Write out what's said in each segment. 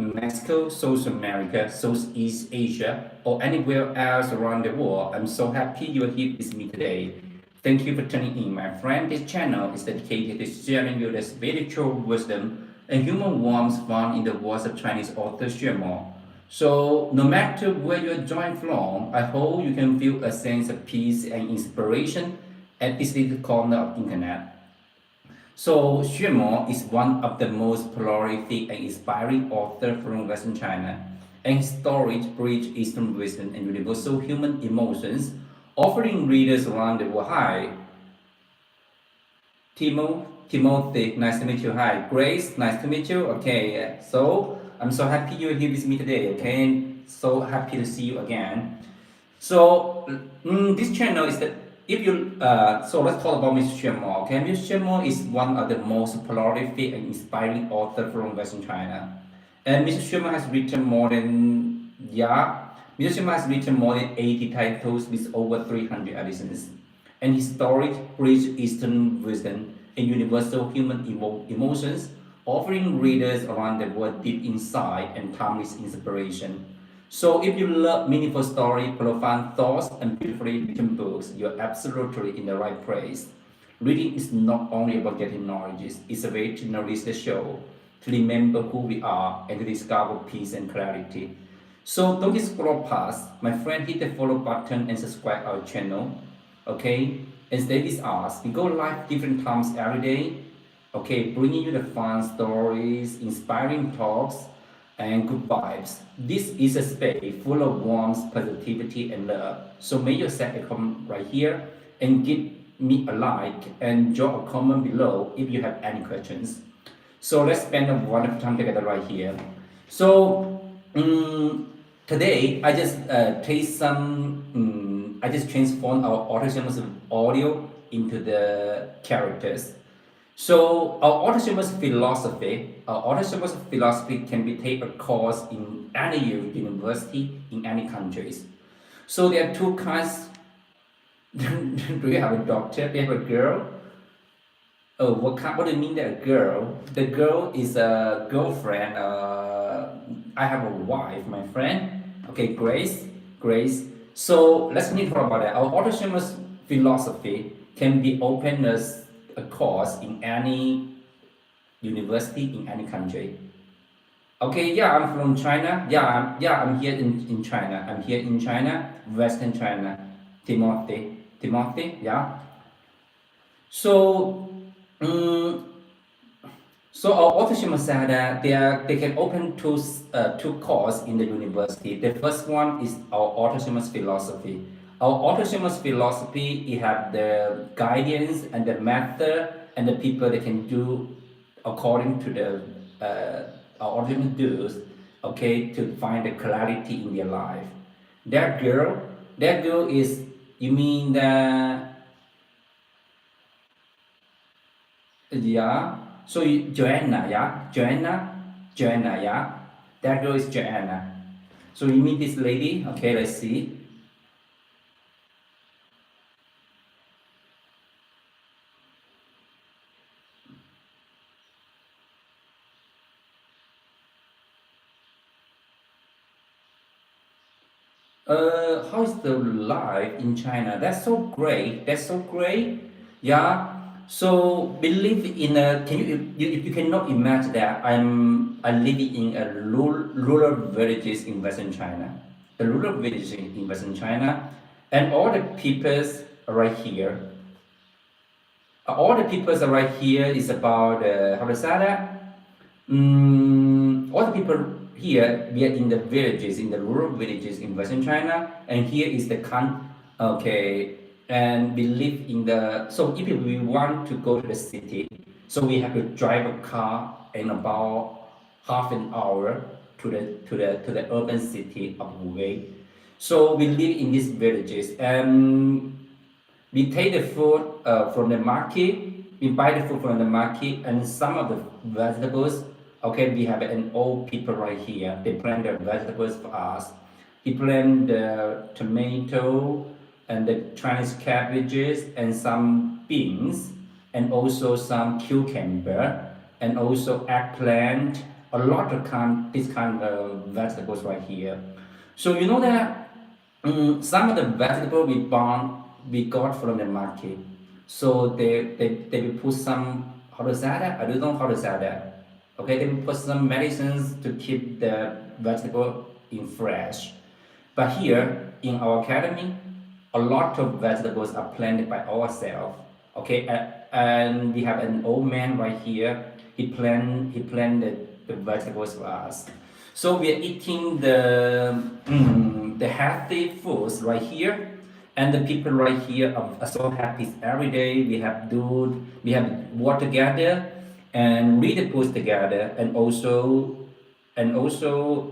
Mexico, South America, Southeast Asia, or anywhere else around the world, I'm so happy you're here with me today. Thank you for tuning in, my friend. This channel is dedicated to sharing you the spiritual wisdom and human warmth found in the words of Chinese author Xuemo. So, no matter where you're joining from, I hope you can feel a sense of peace and inspiration at this little corner of internet. So Xuemo is one of the most prolific and inspiring authors from Western China, and his stories bridge Eastern wisdom and universal human emotions, offering readers around the world. Hi, Timothy, nice to meet you. Hi, Grace, nice to meet you. Okay, so I'm so happy you're here with me today. Okay, and so happy to see you again. So this channel is the if you so let's talk about Mr. Xuemo. Okay, Mr. Xuemo is one of the most prolific and inspiring author from Western China, and Mr. Xuemo has written more than Mr. Xuemo has written more than 80 titles with over 300 editions, and his stories bridge Eastern wisdom and universal human emotions, offering readers around the world deep insight and timeless inspiration. So if you love meaningful story, profound thoughts, and beautifully written books, you're absolutely in the right place. Reading is not only about getting knowledge, it's a way to nourish the soul, to remember who we are, and to discover peace and clarity. So don't scroll past. My friend, hit the follow button and subscribe our channel. Okay? And stay with us. We go live different times every day. Okay, bringing you the fun stories, inspiring talks, and good vibes. This is a space full of warmth, positivity, and love. So make yourself a comment right here and give me a like and drop a comment below if you have any questions. So let's spend a wonderful time together right here. So today I just taste some. I just transformed our autonomous audio into the characters. So our autonomous philosophy can be take a course in any university in any countries. So there are two kinds. Do you have a doctor? Do you have a girl? Oh, what do you mean that a girl? The girl is a girlfriend. I have a wife, my friend. Okay, Grace. So let's talk about that. Our autonomous philosophy can be open as a course in any university in any country. Okay, yeah, I'm from China. I'm here in China. I'm here in China, Western China. Timothy, yeah. So, so our authorship said that they can open two courses in the university. The first one is our autonomous philosophy. Our autonomous philosophy, it have the guidance and the method and the people that can do according to the our autonomous do's, okay, to find the clarity in their life. That girl is, you mean the, yeah, so Joanna, yeah, that girl is Joanna. So you mean this lady? Okay, let's see. How is the life in China? That's so great. That's so great. Yeah. So believe in a. Can you cannot imagine that I live in a rural villages in Western China. The rural villages in Western China, and all the peoples are right here. All the peoples are right here is about how to say that. All the people here, we are in the villages, in the rural villages in Western China, and here is the okay, and we live in the, so if we want to go to the city, so we have to drive a car in about half an hour to the urban city of Wuwei. So we live in these villages, and we take the food from the market. We buy the food from the market, and some of the vegetables. Okay, we have an old people right here. They plant the vegetables for us. He plant the tomato and the Chinese cabbages and some beans and also some cucumber and also eggplant a lot of this kind of vegetables right here. So you know that some of the vegetable we got from the market. So they will put some, how to say that? I don't know how to say that. Okay, they will put some medicines to keep the vegetable in fresh. But here in our academy, a lot of vegetables are planted by ourselves. Okay, and we have an old man right here. He planted the vegetables for us. So we are eating the healthy foods right here, and the people right here are so happy every day. We have work together and read the books together, and also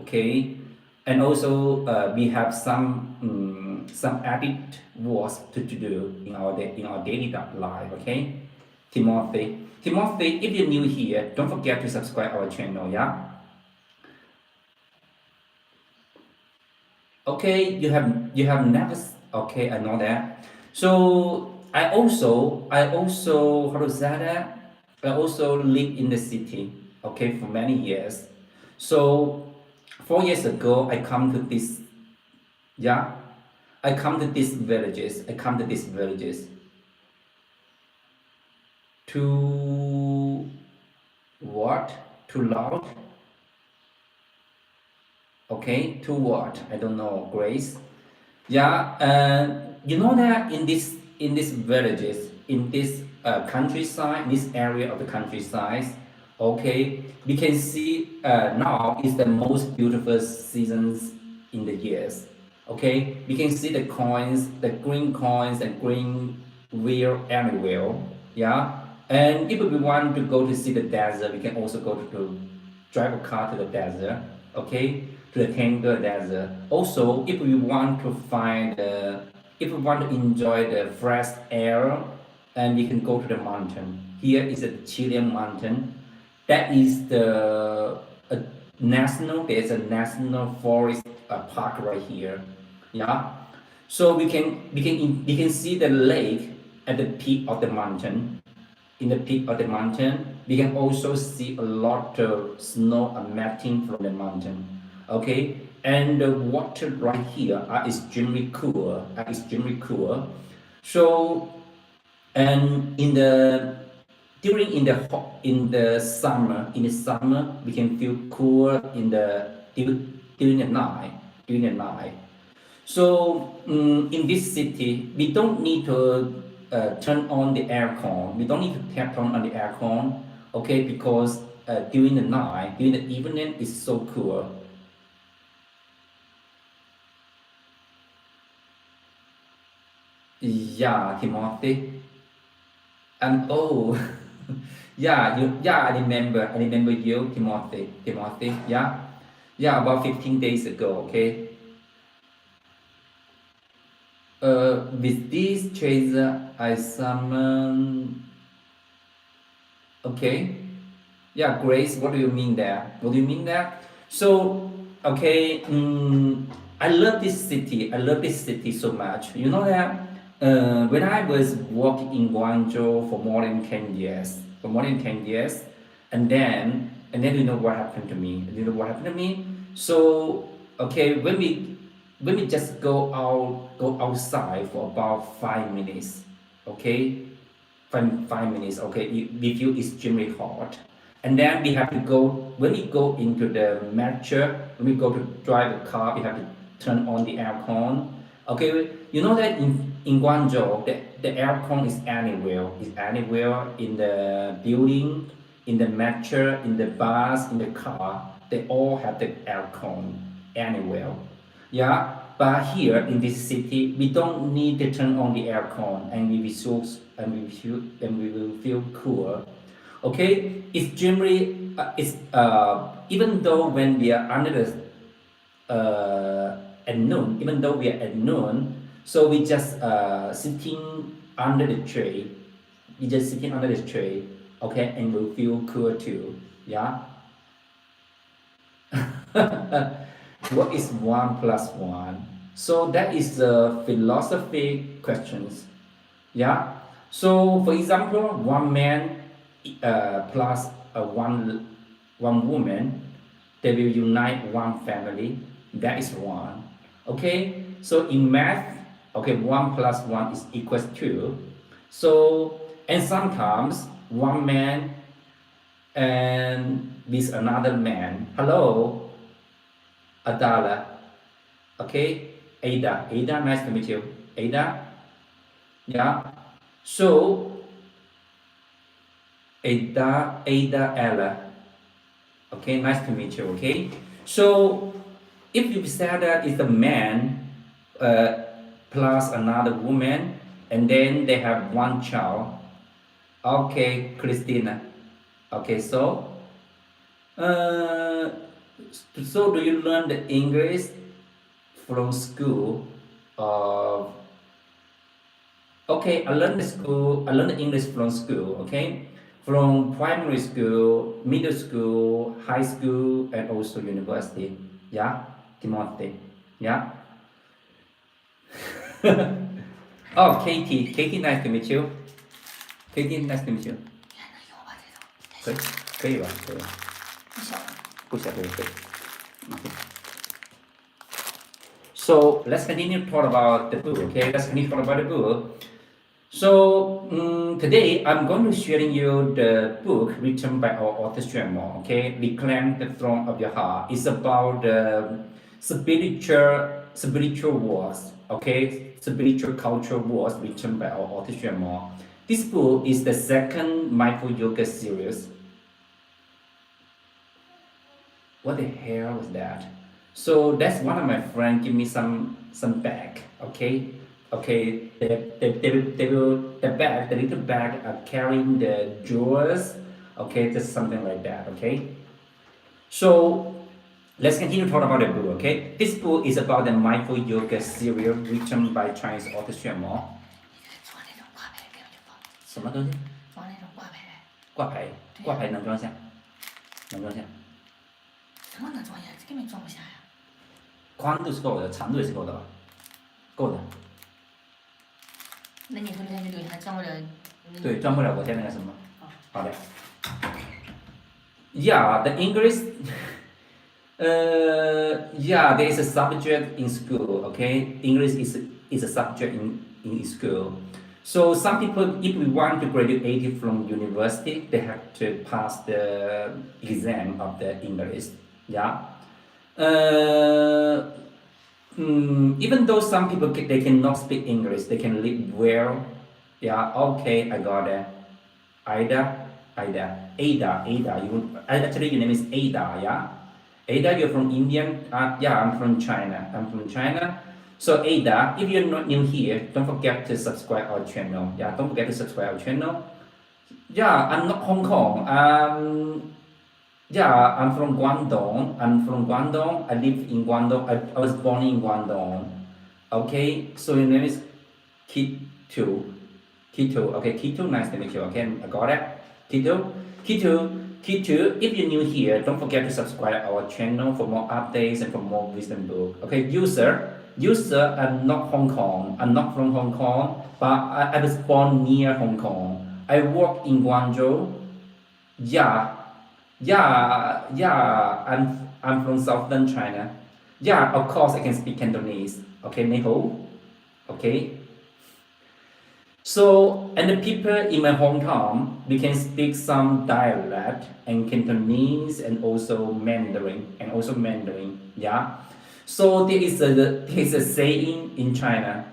okay, and also we have some added works to do in our daily life. Okay, Timothy, if you're new here, don't forget to subscribe our channel. Yeah. Okay, you have never. Okay, I know that. So I also how to say that? I also live in the city. Okay, for many years. So 4 years ago, I come to this. Yeah, I come to these villages. I come to these villages to what? Too loud? Okay, to what? I don't know. Grace. Yeah, you know that in these villages, in this countryside, this area of the countryside, okay, we can see now is the most beautiful seasons in the years. Okay, we can see the coins, the green coins, and green wheel everywhere. Yeah, and if we want to go to see the desert, we can also go to drive a car to the desert. Okay, to the Kangar Desert. Also, if we want to enjoy the fresh air, and we can go to the mountain. Here is the Chilean mountain. That is there's a national forest park right here. Yeah. So we can see the lake at the peak of the mountain. In the peak of the mountain, we can also see a lot of snow and melting from the mountain. Okay, and the water right here are extremely cool. So, and in the summer we can feel cool during the night. During the night. So in this city, we don't need to turn on the aircon. We don't need to turn on the aircon, okay? Because during the night, during the evening, it's so cool. Yeah, Timothy. And oh, I remember you, Timothy. Yeah, yeah, about 15 days ago. Okay. With this tracer, I summon. Okay. Yeah, Grace, what do you mean there? What do you mean there? So, okay, I love this city. I love this city so much. You know that when I was working in Guangzhou for more than 10 years, and then you know what happened to me? You know what happened to me? So, okay, when we just go outside for about 5 minutes, okay, 5 minutes, okay, we feel extremely hot, and then we have to go when we go into the metro, when we go to drive a car, we have to turn on the aircon. Okay, you know that in Guangzhou, the aircon is anywhere in the building, in the metro, in the bus, in the car, they all have the aircon anywhere. Yeah, but here in this city, we don't need to turn on the aircon, and we will feel cool. Okay, it's generally it's even though when we are under the at noon, even though we are at noon, so we just sitting under the tree. We just sitting under the tree, okay, and we feel cool too. Yeah. What is 1 plus 1? So that is the philosophy questions. Yeah. So for example, one man plus one woman. they will unite one family. That is one. Okay, so in math, okay, 1 plus 1 is equals 2. So, and sometimes one man and with another man. Hello, Adala. Okay, Ada. Ada, nice to meet you. Ada, yeah. So, Ada, Ella. Okay, nice to meet you. Okay, so if you say that it's a man uh, plus another woman, and then they have one child. Okay, Christina. Okay, uh, so do you learn the English from school? Okay, I learned the school. I learned the English from school. Okay, from primary school, middle school, high school, and also university. Yeah, Timothy. Yeah. Oh, Katie. Katie, nice to meet you. Katie, nice to meet you. 可以，可以吧？可以吧？不小，可以，可以。Okay. So let's continue to talk about the book. Okay, let's continue to talk about the book. So today I'm going to sharing you the book written by our author Xuemo. Okay, Reclaim the Throne of Your Heart. It's about spiritual works. Okay, spiritual culture works written by our author Xuemo. This book is the second mindful yoga series. What the hell was that? So that's one of my friends give me some bag. Okay, okay. The bag, the little bag, are carrying the jewels. Okay, just something like that. Okay. So let's continue to talk about the book. Okay, this book is about the mindful yoga series written by Chinese author Xuemo. 什么东西？装那种挂牌。挂牌，挂牌能装下？能装下？什么能装下？根本装不下呀。宽度是够的，长度也是够的吧？够的。那你说那就对，还装不了。对，装不了我家那个什么。好的。Yeah, the English. Yeah, there is a subject in school. Okay, English is a subject in school. So some people, if we want to graduate from university, they have to pass the exam of the English. Yeah. Even though some people they cannot speak English, they can live well. Yeah. Okay, I got it. Ada. You actually your name is Ada. Yeah. Ada, you're from Indian. Yeah, I'm from China. So Ada, if you're not new here, don't forget to subscribe our channel. Yeah, don't forget to subscribe our channel. Yeah, I'm not Hong Kong. Yeah, I'm from Guangdong. I live in Guangdong. I was born in Guangdong. Okay, so your name is Kitu. Okay, Kitu, nice to meet you. Okay, I got it. Kitu, if you're new here, don't forget to subscribe our channel for more updates and for more wisdom book. Okay, user, I'm not Hong Kong. I'm not from Hong Kong, but I was born near Hong Kong. I work in Guangzhou. Yeah, I'm from southern China. Yeah, of course I can speak Cantonese. Okay, ni hao. Okay. So, and the people in my hometown, we can speak some dialect and Cantonese and also Mandarin. Yeah. So there is a saying in China.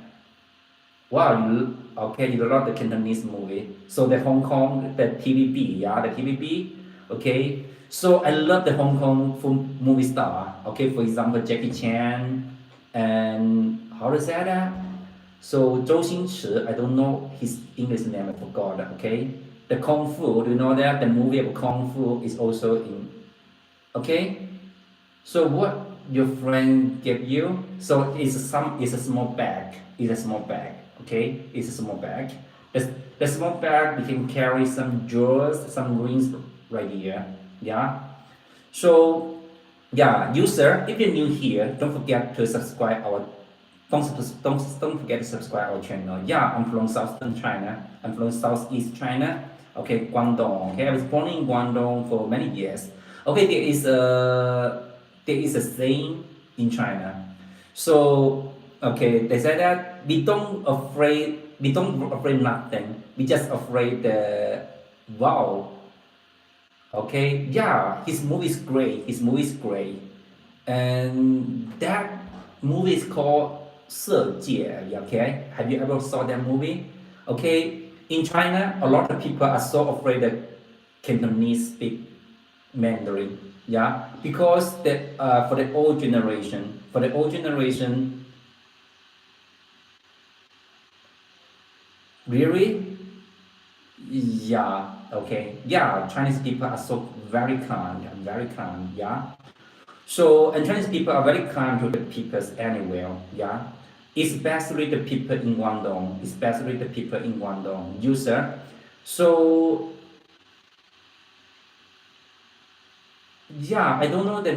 Wow, you love the Cantonese movie. So the Hong Kong, the TVB, yeah, the TVB. Okay. So I love the Hong Kong film movie star. Okay, for example, Jackie Chan and how to say that? So Zhou Xingchi, I don't know his English name, I forgot. Okay, the Kung Fu, do you know that the movie of Kung Fu is also in? Okay, so what your friend gave you? So it's a small bag. Okay, it's a small bag. The small bag we can carry some jewels, some rings right here. Yeah. So yeah, user, if you're new here, don't forget to subscribe our. Don't forget to subscribe our channel. Yeah, I'm from southern China. I'm from southeast China. Okay, Guangdong. Okay, I was born in Guangdong for many years. Okay, there is a saying in China. So okay, they say that we don't afraid nothing. We just afraid the wow. Okay, yeah, his movie is great. His movie is great, and that movie is called 色戒. Okay, have you ever saw that movie? Okay, in China, a lot of people are so afraid that Cantonese speak Mandarin. Yeah, because for the old generation, really, yeah, okay, yeah, Chinese people are so very kind, very kind. Yeah. So, and Chinese people are very kind to the peoples anywhere, yeah. Especially the people in Guangdong, user. So, yeah, I don't know the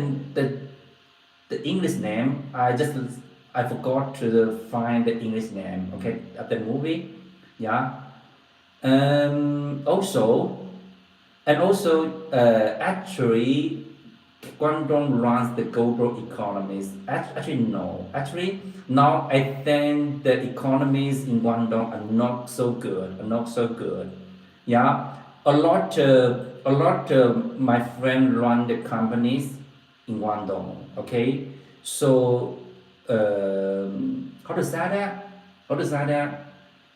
English name. I forgot to find the English name. Okay, of the movie, yeah. Also, and also, actually, Guangdong runs the global economies. Actually, no. Actually, now I think the economies in Guangdong are not so good. Yeah, a lot. My friend run the companies in Guangdong. Okay, so how to say that? How to say that?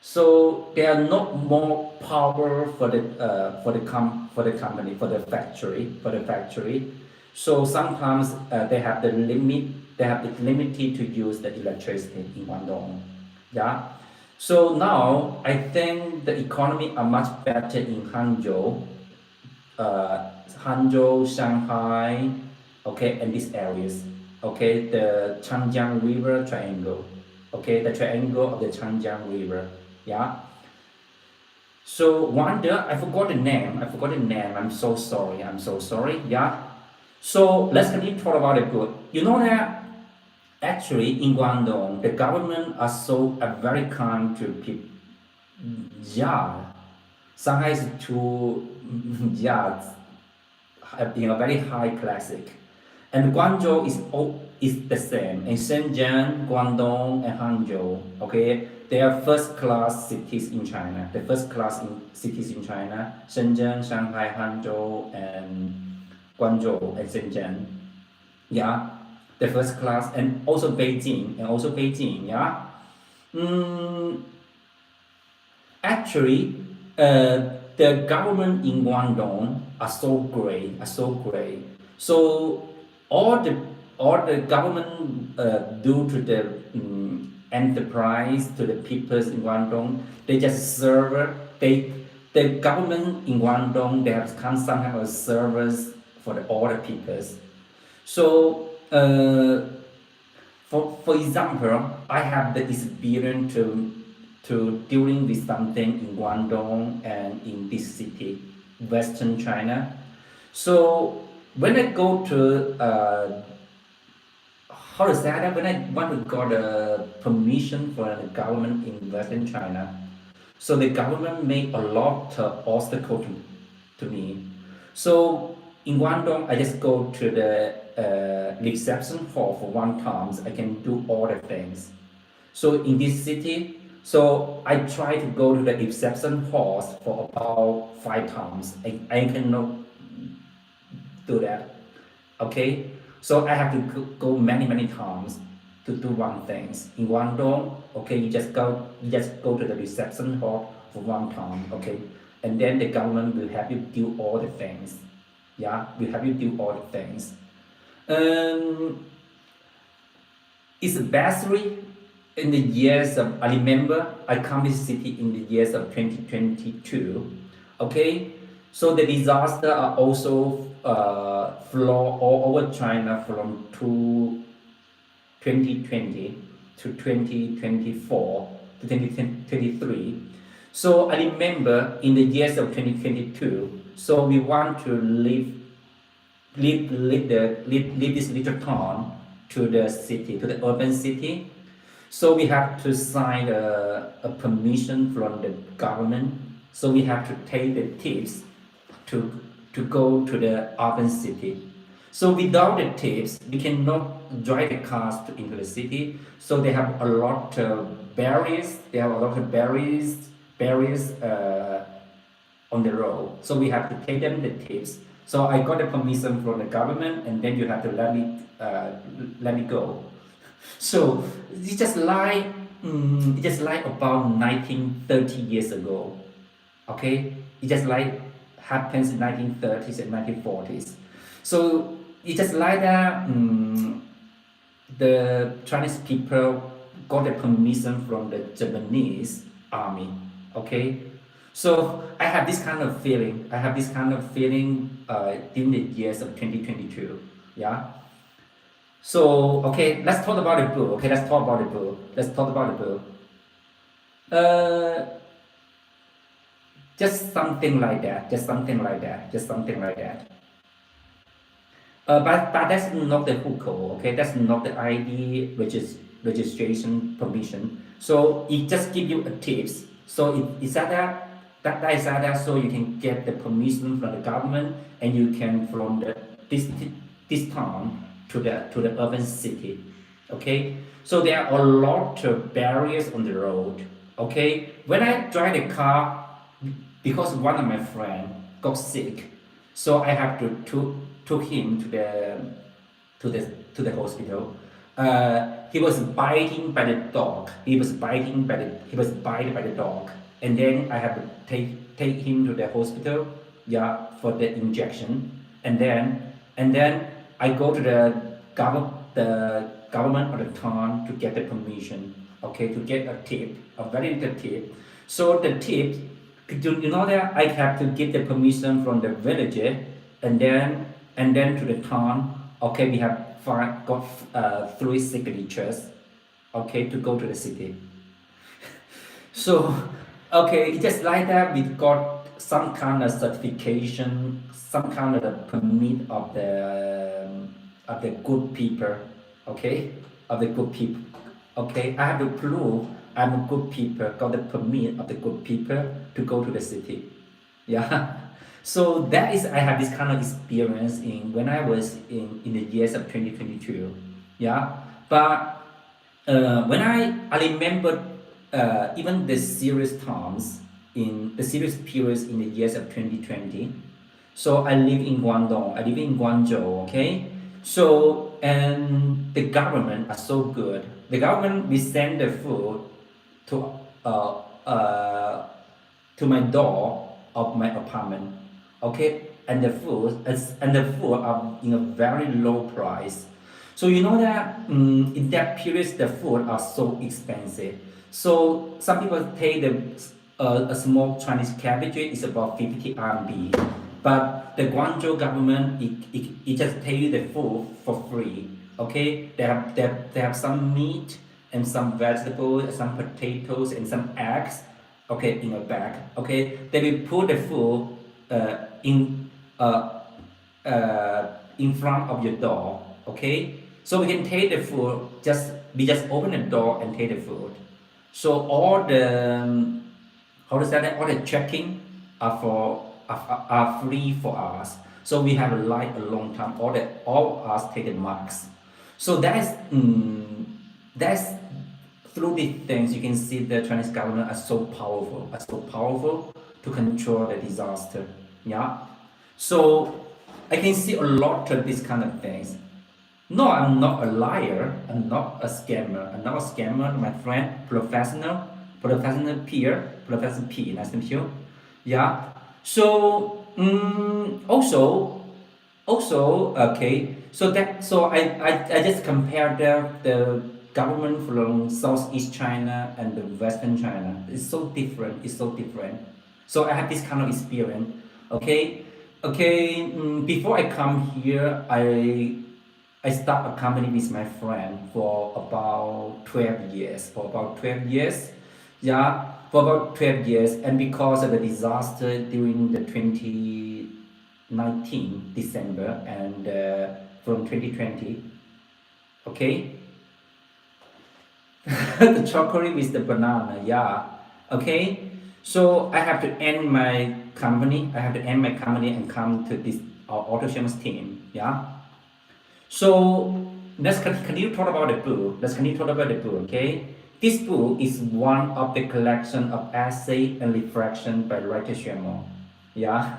So there are not more power for the company, for the factory. So sometimes they have the limit. They have the limited to use the electricity in Guangdong. Yeah. So now I think the economy are much better in uh, Hangzhou, Shanghai, okay, and these areas, okay, the Changjiang River Triangle, okay, the triangle of the Changjiang River, yeah. So one day I forgot the name. I'm so sorry. Yeah. So let's continue to talk about the good. You know that actually in Guangdong, the government are very kind to people. Yeah, Shanghai is too. Yeah, very high classic. And Guangzhou is the same. In Shenzhen, Guangdong, and Hangzhou, okay, they are first class cities in China. The first class cities in China: Shenzhen, Shanghai, Hangzhou, and Guangzhou and Shenzhen. Yeah, the first class, and also Beijing, Yeah. Mm, Actually, the government in Guangdong are so great, So all the government do to the enterprise, to the peoples in Guangdong, they just serve. The government in Guangdong, they have some kind of service for all the peoples. So for example, I have the experience to dealing with something in Guangdong and in this city, Western China. So when I go to how to say that, when I want to got a permission for the government in Western China, so the government made a lot of obstacle to me. So in Guangdong, I just go to the reception hall for one time. I can do all the things. So in this city, so I try to go to the reception halls for about 5 times. I cannot do that. Okay, so I have to go many times to do one things. In Guangdong, okay, you just go to the reception hall for one time. Okay, and then the government will have you do all the things. Yeah, will have you do all the things. Um, it's basically in the years of, I remember I come to the city in the years of 2022. Okay, so the disaster are also flow all over China from 2020 to 2024 to 2023. So I remember in the years of 2022, so we want to leave this little town to the city, to the urban city. So we have to sign a permission from the government. So we have to take the tips to to go to the urban city. So without the tips, we cannot drive the cars into the city. So they have a lot of barriers. They have a lot of barriers on the road. So we have to pay them the tips. So I got the permission from the government, and then you have to let me go. So it's just like about 1930 years ago. Okay, it just like happens in 1930s and 1940s. So it's just like that. The Chinese people got the permission from the Japanese army. Okay, so I have this kind of feeling. I have this kind of feeling during the years of 2022. Yeah. So okay, let's talk about the book. Okay, let's talk about the book. Let's talk about the book. Uh, just something like that. Just something like that. Just something like that. But that's not the hook code, okay? That's not the ID registration permission. So it just give you a tips. So it's that is that so you can get the permission from the government, and you can from this town to the urban city, okay? So there are a lot of barriers on the road, okay? When I drive the car, because one of my friend got sick, so I have to took him to the hospital. He was biting by the dog. He was bited by the dog, and then I have to take him to the hospital, yeah, for the injection, and then I go to the government of the town to get the permission, okay, to get a tip, a very little tip. So the tip, you know that I have to get the permission from the villager, and then to the town. Okay, we have got 3 signatures, okay, to go to the city. So okay, it's just like that. We got some kind of certification, some kind of a permit of the good people, okay, of the good people. Okay, I have to prove I'm a good people, got the permit of the good people to go to the city. Yeah. So that is, I have this kind of experience in when I was in the years of 2022. Yeah. But when I remember even the serious times in the serious periods in the years of 2020. So I live in Guangdong. I live in Guangzhou. Okay. So and the government are so good. The government will send the food to uh, uh, to my door of my apartment. Okay, and the food are in a very low price. So you know that in that period the food are so expensive. So some people take a small Chinese cabbage is about 50 RMB, but the Guangzhou government it just pay you the food for free. Okay, they have some meat and some vegetables, some potatoes and some eggs. Okay, in a bag. Okay, they will put the food in uh, in front of your door. Okay, so we can take the food. We just open the door and take the food. So all the how to say that, all the checking are free for us. So we have a light a long time. All of us take the marks. So that's through these things you can see the Chinese government are so powerful to control the disaster. Yeah. So I can see a lot of these kind of things. No, I'm not a liar. I'm not a scammer. I'm not a scammer. My friend, professional peer, Professor P. Nice to meet you. Yeah. So also okay. So I just compare the government from Southeast China and the Western China. It's so different. It's so different. So I have this kind of experience. Okay. Okay. Before I come here, I start a company with my friend for about 12 years. For about 12 years, yeah, for about 12 years, and because of the disaster during the 2019 December and from 2020, okay, the chocolate with the banana, yeah, okay. So I have to end my company. I have to end my company and come to this auto shameless team. Yeah. So let's continue talk about the book. Let's continue talk about the book. Okay. This book is one of the collection of essay and reflection by writer Xuemo. Yeah.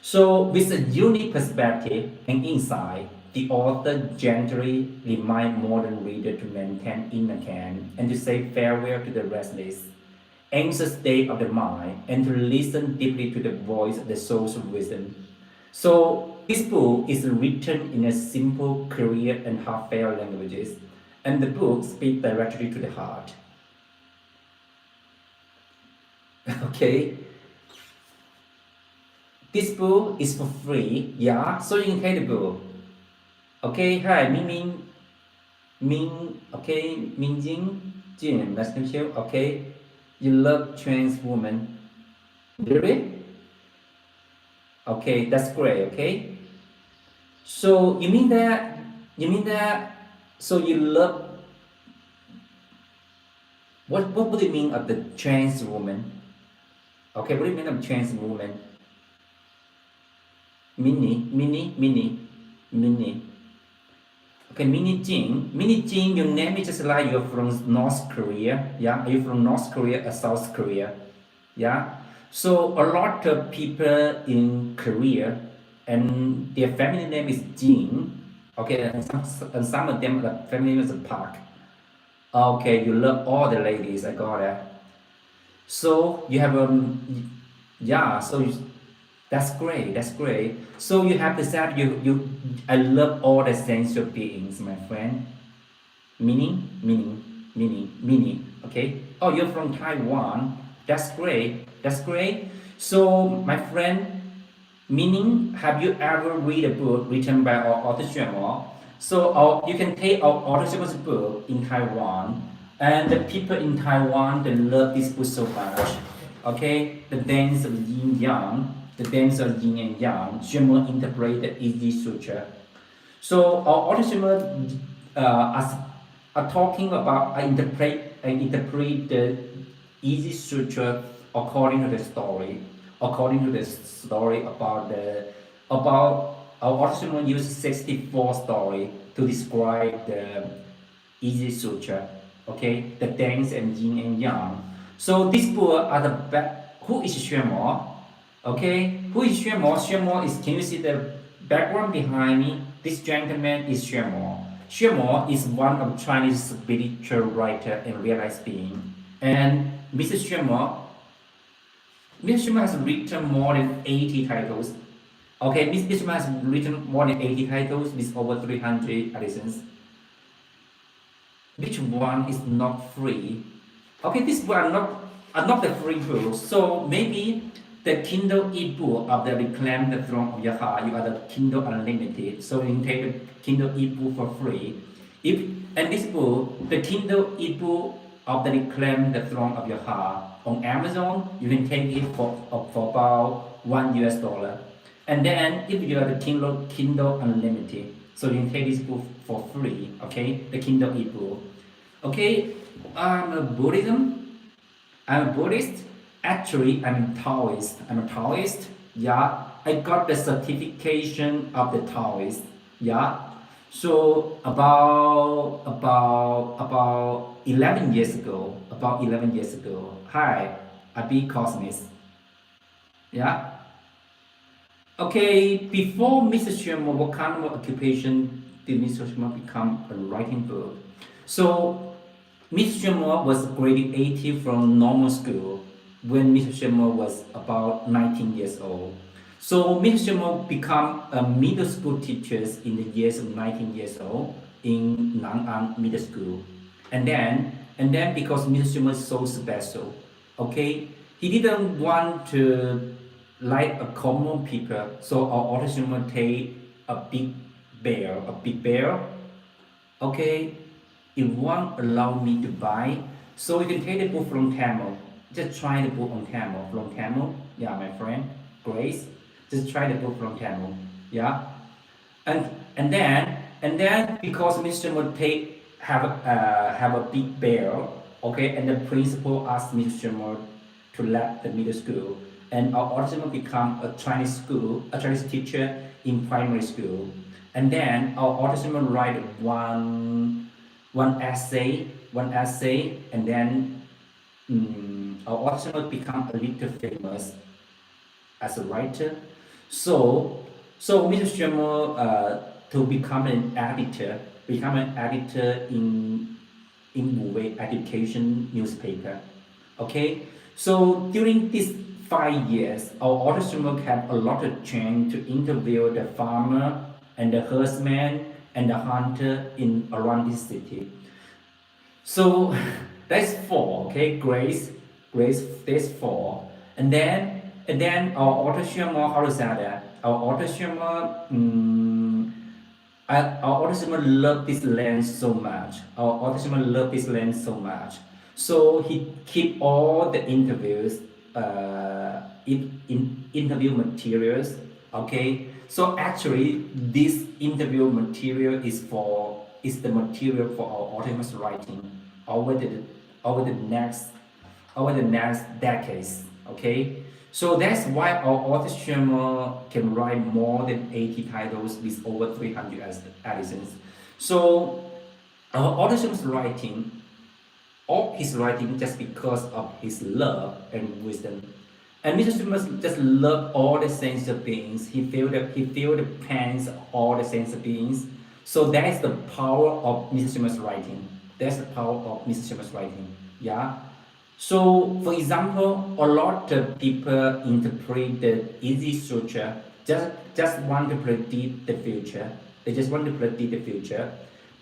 So, with a unique perspective and insight, the author gently reminds modern readers to maintain inner calm and to say farewell to the restless, anxious state of the mind and to listen deeply to the voice of the soul's wisdom. So, this book is written in a simple, clear, and heartfelt languages, and the book speaks directly to the heart. Okay, this book is for free, yeah, so you can take the book. Okay, hi, Min Jing, Jin, nice to meet you. Okay, you love trans woman, really? Okay, that's great. Okay, so you mean that, so you love, what do you mean of the trans woman? Okay, what do you mean of trans woman? Mini. Okay, Mini Jing, your name is just like you're from North Korea. Yeah, are you from North Korea or South Korea? Yeah. So a lot of people in Korea and their family name is Jin. Okay, and some of them the family name is Park. Okay, you love all the ladies. I got it. So you have yeah. So that's great. That's great. So you have decided I love all the sensual beings, my friend. Meaning. Okay. Oh, you're from Taiwan. That's great. That's great. So, my friend, meaning, have you ever read a book written by our author Xuemo? So, you can take our author Xuemo's book in Taiwan, and the people in Taiwan they love this book so much. Okay, the dance of yin yang, the dance of yin and yang. Xuemo interpreted Easy Sutra. So our autism as are talking about I interpret the easy sutra according to the story, about our autism uses 64 story to describe the easy sutra. Okay, the dance and yin and yang. So these book are the who is Xuemo? Okay, who is Xuemo? Xuemo is, can you see the background behind me? This gentleman is Xuemo. Xuemo is one of Chinese spiritual writer and realized being. And Mr. Xuemo has written more than 80 titles. Okay, Mr. Xuemo has written more than 80 titles with over 300 editions. Which one is not free? Okay, these are not the free books. So maybe the Kindle ebook of the Reclaim the Throne of your heart, you are the Kindle Unlimited. So you can take the Kindle ebook for free. If and this book, the Kindle ebook of the Reclaim the Throne of your heart on Amazon, you can take it for about $1. And then if you are the Kindle Unlimited, so you can take this book for free. Okay, the Kindle ebook. Okay, I'm a Buddhist. Actually, I'm Taoist. I'm a Taoist. Yeah, I got the certification of the Taoist. Yeah. So about 11 years ago. Hi, I be Cosmist. Yeah. Okay. Before Mr. Xuemo, what kind of occupation did Mr. Xuemo become a writing book? So Mr. Xuemo was graduated from normal school when Mr. Xuemo was about 19 years old. So Mr. Xuemo became a middle school teacher in the years of 19 years old in Nan'an Middle School. And then because Mr. Xuemo is so special, okay, he didn't want to like a common people, so our author Xuemo take a big bear, okay, it won't allow me to buy. So you can take the book from Tamil. Just try the book on Tamil. From Tamil, yeah, my friend, Grace. Just try the book from Tamil, yeah. And then because Mr. would have a big bear, okay, and the principal asked Mr. to left the middle school, and our autism become a Chinese teacher in primary school, and then our autism write one essay, and then our autism become a little famous as a writer. So, Mr. Xuemo, to become an editor in Wu Wei education newspaper. Okay, so during these 5 years, our autism had a lot of chance to interview the farmer and the herdsman and the hunter in around this city. So that's four, okay, that's four. And then our autism, how to say that? Our autism, our autism love this land so much. Our autism love this land so much. So he keep all the interviews, in interview materials. Okay. So actually, this interview material is the material for our autism writing over the over the next over the next decades. Okay. So that's why our autism can write more than 80 titles with over 300 editions. So our autism's writing, all his writing just because of his love and wisdom. And Mr. Thomas just loved all the sensitive beings. He feel the pains of all the sensitive beings. So that is the power of Mr. Thomas writing. That's the power of Mr. Thomas writing. Yeah. So, for example, a lot of people interpret the easy structure just want to predict the future. They just want to predict the future.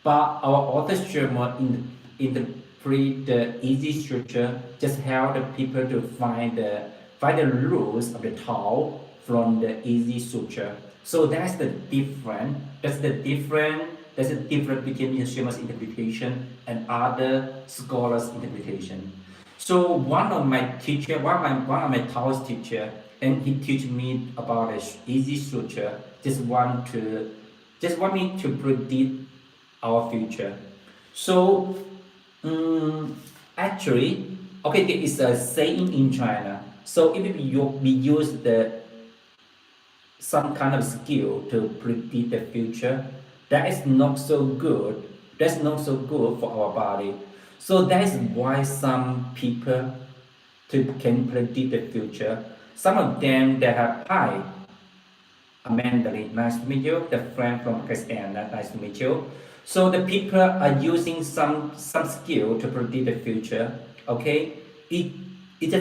But our author Sherman interpret the easy structure just help the people to find the rules of the Tao from the easy structure. So that's the difference. That's the difference between Sherman's interpretation and other scholars' interpretation. So one of my Taoist teacher, and he teach me about the easy structure. Just want me to predict our future. So actually, okay, there is a saying in China. So if we use some kind of skill to predict the future, that is not so good. That's not so good for our body. So that's why some people can predict the future. Some of them they have hi, Amanda, nice to meet you. The friend from Pakistan, nice to meet you. So the people are using some skill to predict the future. Okay, it's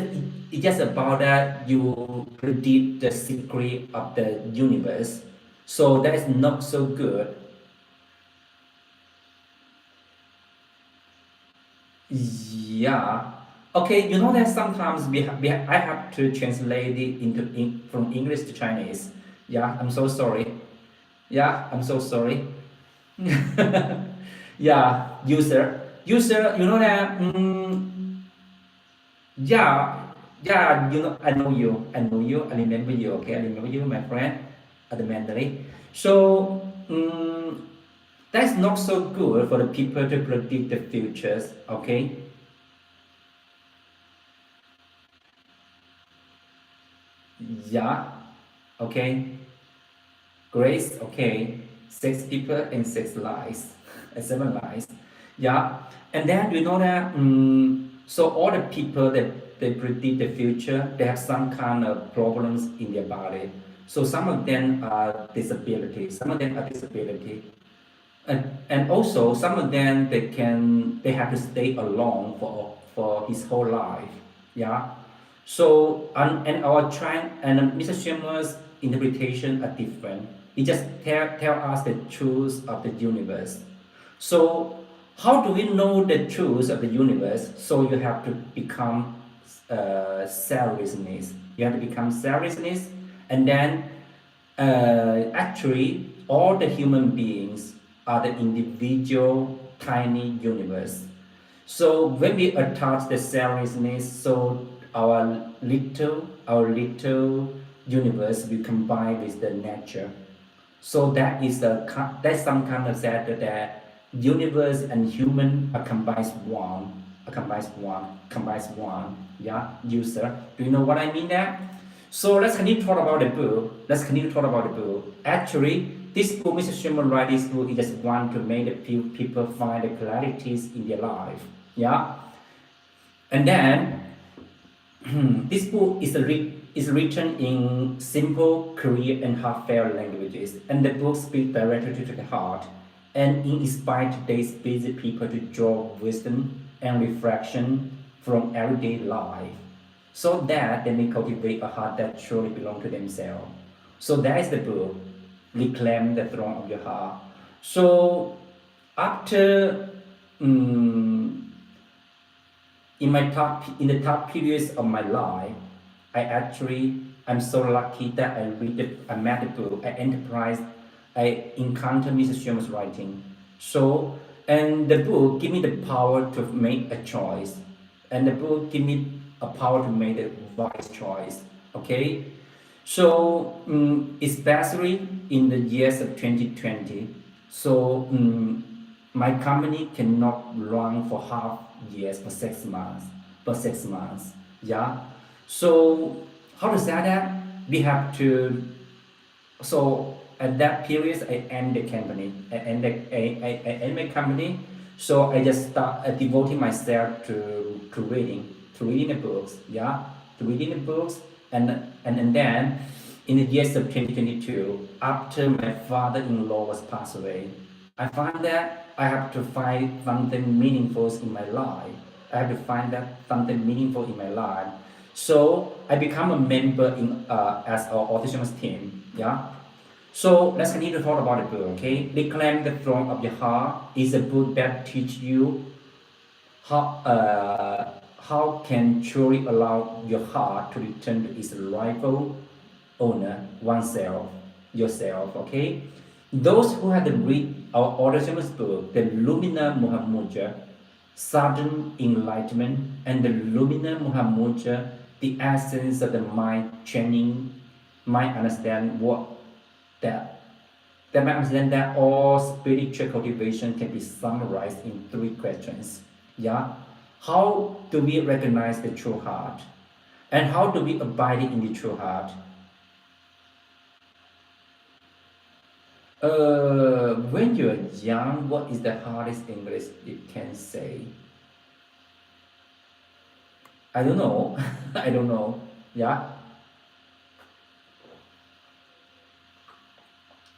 just about that you predict the secret of the universe. So that is not so good. Yeah. Okay, you know that sometimes I have to translate it from English to Chinese. Yeah, I'm so sorry. Yeah, I'm so sorry. Yeah, user, you know that. Yeah, yeah, you know, I know you, I remember you. Okay, I remember you, my friend, at the Mandarin. So, that's not so good for the people to predict the futures. Okay. Yeah. Okay. Grace. Okay. Six people and six lies. Seven lies. Yeah. And then you know that. So all the people that they predict the future, they have some kind of problems in their body. So some of them are disability. Some of them are disability. And also some of them they have to stay alone for his whole life. Yeah. So and our trend and Mr. Schirmer's interpretation are different. He just tell us the truth of the universe. So how do we know the truth of the universe? So you have to become seriousness. You have to become seriousness, and then actually all the human beings are the individual tiny universe. So when we attach the seriousness, so our little universe will combine with the nature. So that's some kind of that the universe and human are combined one. combines one, yeah, user. Do you know what I mean there? So let's continue to talk about the book. Actually, this book, Mr. Schumann write this book, he just want to make the people find the clarities in their life, yeah. And then this book is written in simple, clear, and heartfelt languages, and the book speaks directly to the heart and inspires today's busy people to draw wisdom and reflection from everyday life so that they may cultivate a heart that truly belongs to themselves. So that is the book, Reclaim the Throne of Your Heart. So after in the top periods of my life, I'm so lucky that I met the book, I encountered Mrs. Xuemo's writing. So, and the book give me the power to make a choice, and the book give me a power to make a wise choice. Okay, so especially in the years of 2020, so my company cannot run for half years for 6 months, yeah. So how to say that? We have to. So at that period, I end the company. I end my company. So I just start devoting myself to reading the books, yeah, to reading the books, and then in the years of 2022, after my father-in-law was passed away, I find that I have to find something meaningful in my life. I have to find that something meaningful in my life. So I become a member in as our autism team. Yeah. So let's continue to talk about the book. Okay. Reclaim the Throne of Your Heart is a book that teaches you how can truly allow your heart to return to its rightful owner, oneself, yourself, okay? Those who have read our Autonomous book, the Lumina Muhammadja, Sudden Enlightenment, and the Lumina Muhammadja, the essence of the mind training, might understand that that might understand that all spiritual cultivation can be summarized in 3 questions. Yeah? How do we recognize the true heart? And how do we abide in the true heart? When you're young, what is the hardest English you can say? I don't know. I don't know. Yeah,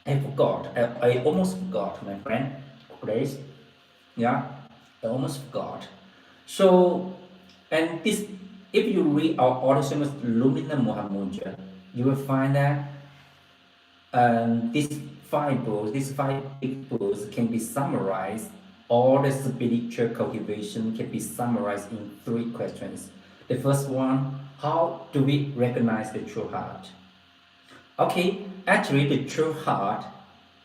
I forgot. I almost forgot, my friend. Grace. Yeah, I almost forgot. So, and this, if you read our Autonomous Lumina Muhammadja, you will find that these five big books can be summarized. All the spiritual cultivation can be summarized in 3 questions. The first one, how do we recognize the true heart? Okay, actually, the true heart,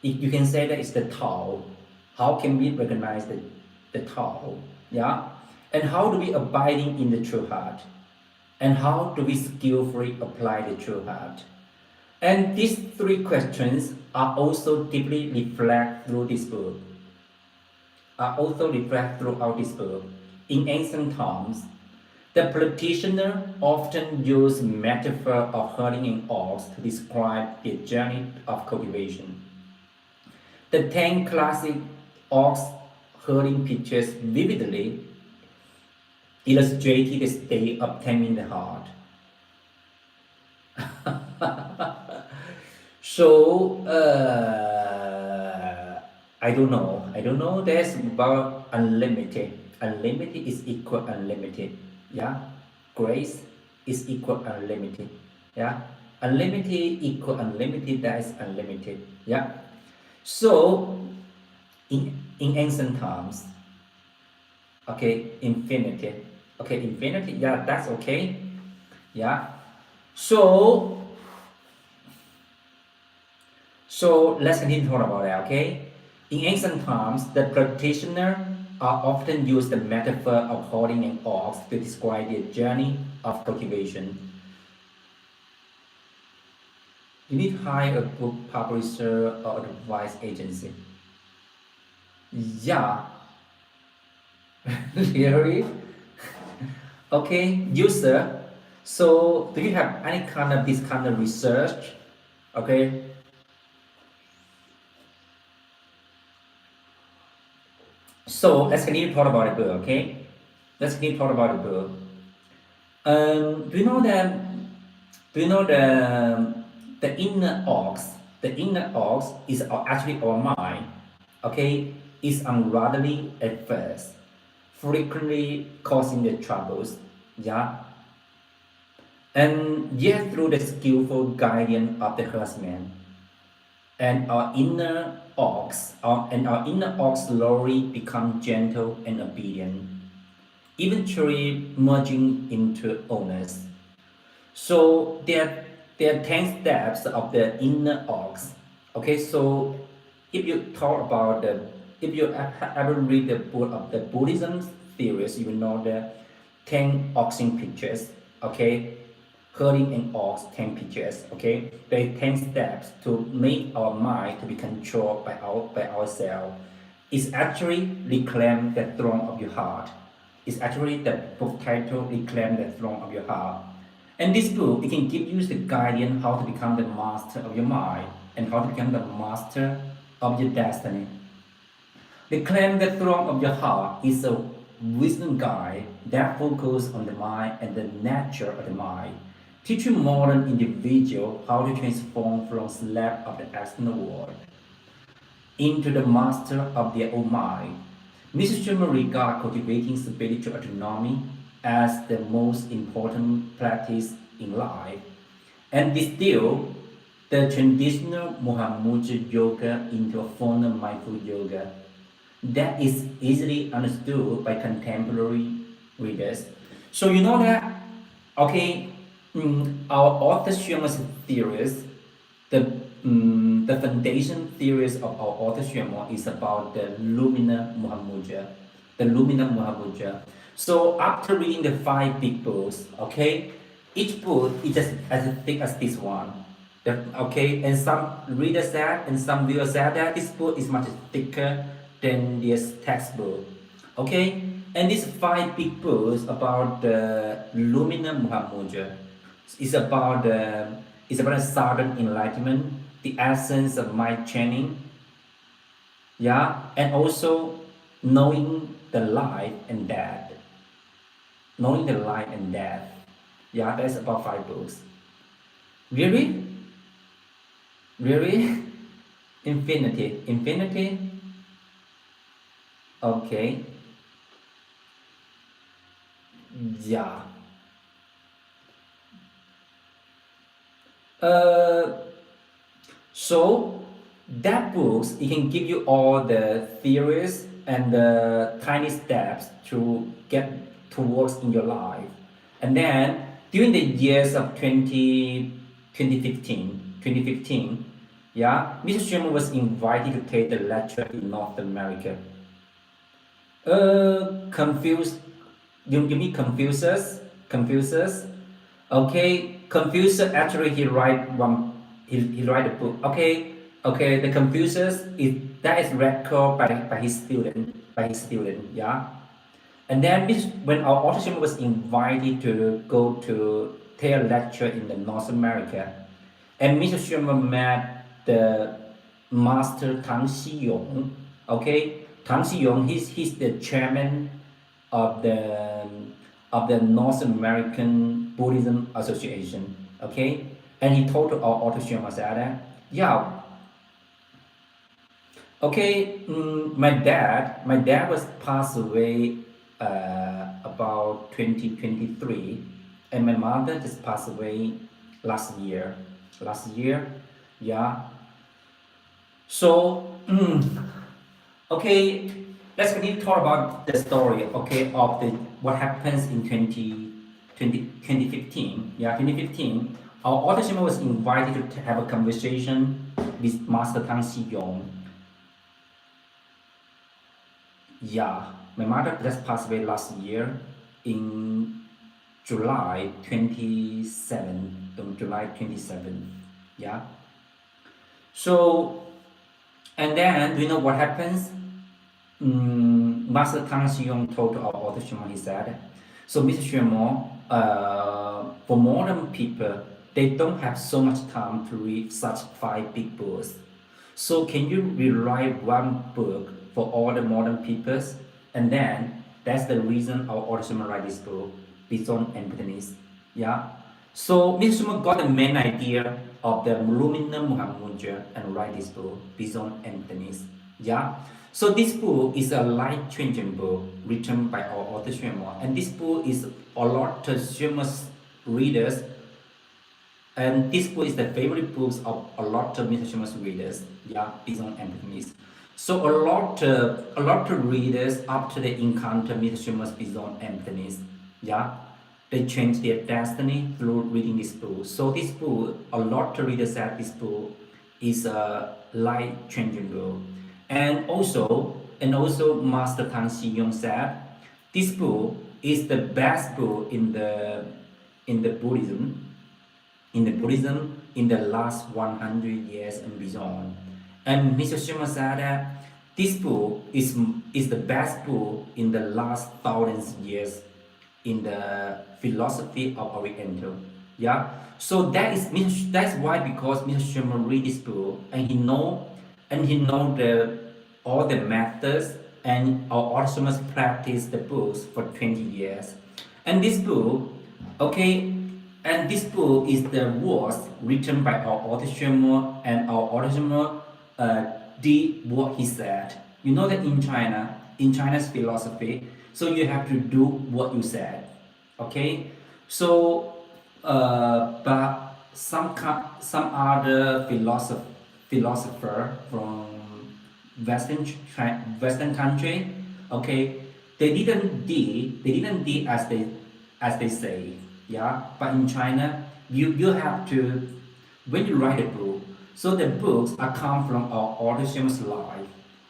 you can say that it's the Tao. How can we recognize the Tao? Yeah, and how do we abiding in the true heart? And how do we skillfully apply the true heart? And these 3 questions are also deeply reflected through this book, are also reflected throughout this book. In ancient times, the practitioner often used metaphor of herding an ox to describe the journey of cultivation. The 10 classic ox herding pictures vividly illustrated the state of taming the heart. So I don't know. I don't know. There's about unlimited. Unlimited is equal unlimited. Yeah. Grace is equal unlimited. Yeah. Unlimited equal unlimited. That is unlimited. Yeah. So in ancient times, okay, infinity. Okay, infinity. Yeah, that's okay. Yeah. So let's continue to talk about that, okay? In ancient times, the practitioner often used the metaphor of holding an ox to describe the journey of cultivation. You need to hire a book publisher or advice agency. Yeah, really? Okay, user. So do you have any kind of this kind of research? Okay. So let's continue to talk about the book. Okay. Let's continue to talk about the book. Do you know that? Do you know the inner ox? The inner ox is actually our mind. Okay, is unruly at first, frequently causing the troubles. Yeah, and yet through the skillful guidance of the husband, and our inner ox slowly become gentle and obedient, eventually merging into owners. So there are 10 steps of the inner ox. Okay, so if you talk about if you ever read the book of the Buddhism theories, you will know the 10 oxen pictures. Okay, herding an ox, 10 pictures. Okay, there are 10 steps to make our mind to be controlled by ourselves. It's actually reclaim the throne of your heart. It's actually the book title, Reclaim the Throne of Your Heart. And this book, it can give you the guidance how to become the master of your mind and how to become the master of your destiny. Reclaim the Throne of Your Heart is a wisdom guide that focuses on the mind and the nature of the mind, teaching modern individuals how to transform from slave of the external world into the master of their own mind. Mrs. Schumer regards cultivating spiritual autonomy as the most important practice in life and distill the traditional Mohammedan yoga into a form of mindful yoga that is easily understood by contemporary readers. So you know that, okay, our author Xuemo's theories, the the foundation theories of our author Xuemo is about the Lumina Muhammadiyah, the Lumina Muhammadiyah. So after reading the five big books, okay, each book is just as thick as this one. Okay, and some readers said and some viewers said that this book is much thicker than this textbook. Okay, and these five big books about the Lumina Muhammadiyah is about the sudden enlightenment, the essence of mind training, yeah, and also knowing the life and death, knowing the life and death, yeah, that's about five books. Really, really, infinity, okay, yeah. Uh, So that books it can give you all the theories and the tiny steps to get towards in your life. And then during the years of 2015, yeah, Mr. Sherman was invited to take the lecture in North America. Confused. You mean Confucius? Confucius? Okay, Confucius actually he write a book. Okay, the Confucius is that is record by his student, yeah. And then when our author was invited to go to take a lecture in the North America, and Mr. Sherman met the master Tang Xiyong. Okay, Tang Xiyong, he's the chairman of the North American Buddhism Association. Okay, and he told our author Sherman that, yeah, okay, my dad was passed away about 2023, and my mother just passed away last year. Last year, yeah. So, okay, let's continue to talk about the story, okay, of the what happens in 2015. Yeah, 2015. Our author Shima was invited to have a conversation with Master Tang Xiyong. Yeah, my mother just passed away last year in July 27, on July 27. Yeah. So, and then, do you know what happens? Master Tang Xiyong told to our author Shima, he said, So Mr. Xuemo, for modern people, they don't have so much time to read such 5 big books. So can you rewrite one book for all the modern peoples? And then that's the reason our author write this book, Bison and Bhutanese. Yeah. So Mr. Sumo got the main idea of the Lumina Muhammadja and write this book, Bison and Bhutanese. Yeah. So this book is a life-changing book written by our author Xuemo, and this book is a lot of Xuemo's readers, and this book is the favorite books of a lot of Mr. Xuemo's readers. Yeah, Bison and Bhutanese. So a lot of readers after they encounter Mr. Xuemo's Bison and Bhutanese, yeah, they change their destiny through reading this book. So this book, a lot of readers said this book is a life-changing book. And also Master Tang Xiyong said this book is the best book in the Buddhism in the last 100 years and beyond. And Mr. Sharma said that this book is the best book in the last thousands years in the philosophy of Oriental. Yeah. So that's why, because Mr. Sharma read this book and he know the all the methods, and our Orthodox practice the books for 20 years. And this book, okay, and this book is the words written by our author, and our author did what he said. You know that in China's philosophy, so you have to do what you said. Okay, so but some other philosopher from Western country, okay, they didn't do as they say, yeah. But in China, you have to, when you write a book, so the books are come from our author's life,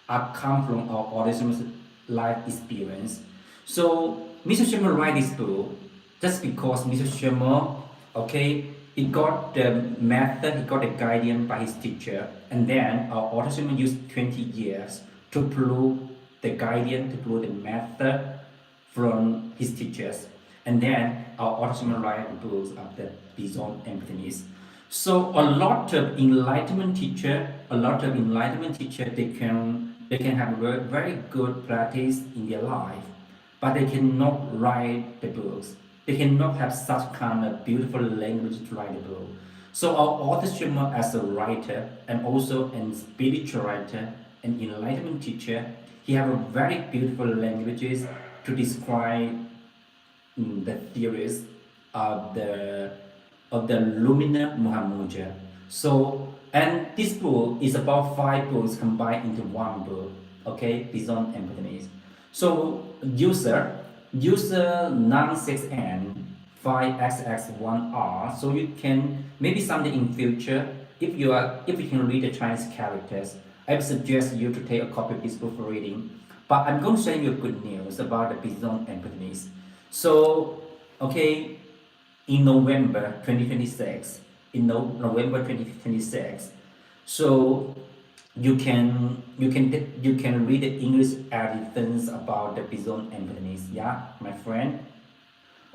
are come from our author's life experience. So Mr. Sherman write this book just because Mr. Sherman, okay, he got the method, he got the guidance by his teacher, and then our author used 20 years to prove the guidance, to prove the method from his teachers. And then our author write the books of the Bison and Bhutanese. So a lot of enlightenment teacher, they can have a very good practice in their life, but they cannot write the books. They cannot have such kind of beautiful language to write a book. So our author Shima, as a writer and also a spiritual writer and enlightenment teacher, he have a very beautiful languages to describe the theories of the Lumina Muhammadja. So, and this book is about 5 books combined into one book. Okay, Bison and Bhutanese. So user 96N 5XX1R. So you can maybe someday in future, if you can read the Chinese characters, I would suggest you to take a copy of this book for reading. But I'm going to share you good news about the Bison and Bhutanese. So, okay, in November 2026, so you can read the English editions about the Bison and Bhutanese. Yeah, my friend.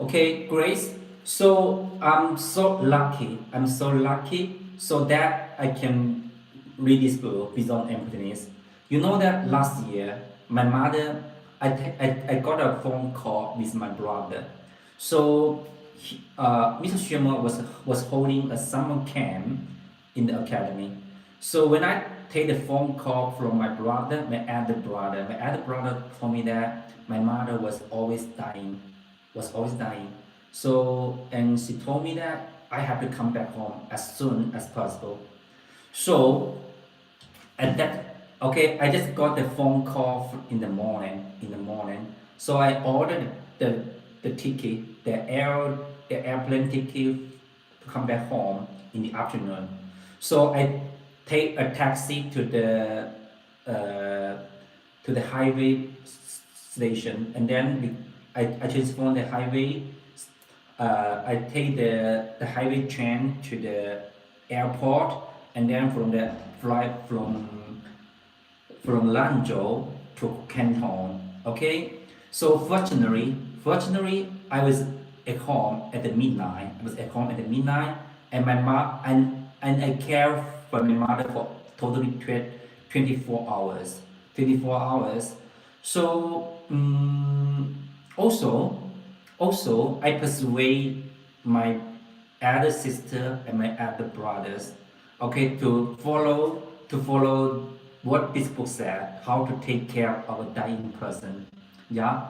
Okay, Grace. So I'm so lucky so that I can read this book, Bison and Bhutanese. You know that last year, my mother, I got a phone call with my brother. So Mr. Xuemo was holding a summer camp in the academy. So when I take the phone call from my brother, my other brother told me that my mother was always dying. So, and she told me that I have to come back home as soon as possible. So at that, okay, I just got the phone call in the morning. So I ordered the ticket, the airplane ticket to come back home in the afternoon. So I take a taxi to the highway station, and then I transform the highway. I take the highway train to the airport, and then from the flight from Lanzhou to Canton. Okay, So fortunately, I was at home at the midnight. I was at home at the midnight, and my mom and I care for my mother for totally 24 hours. 24 hours. So also I persuade my elder sister and my elder brothers, okay, to follow what this book said, how to take care of a dying person. Yeah.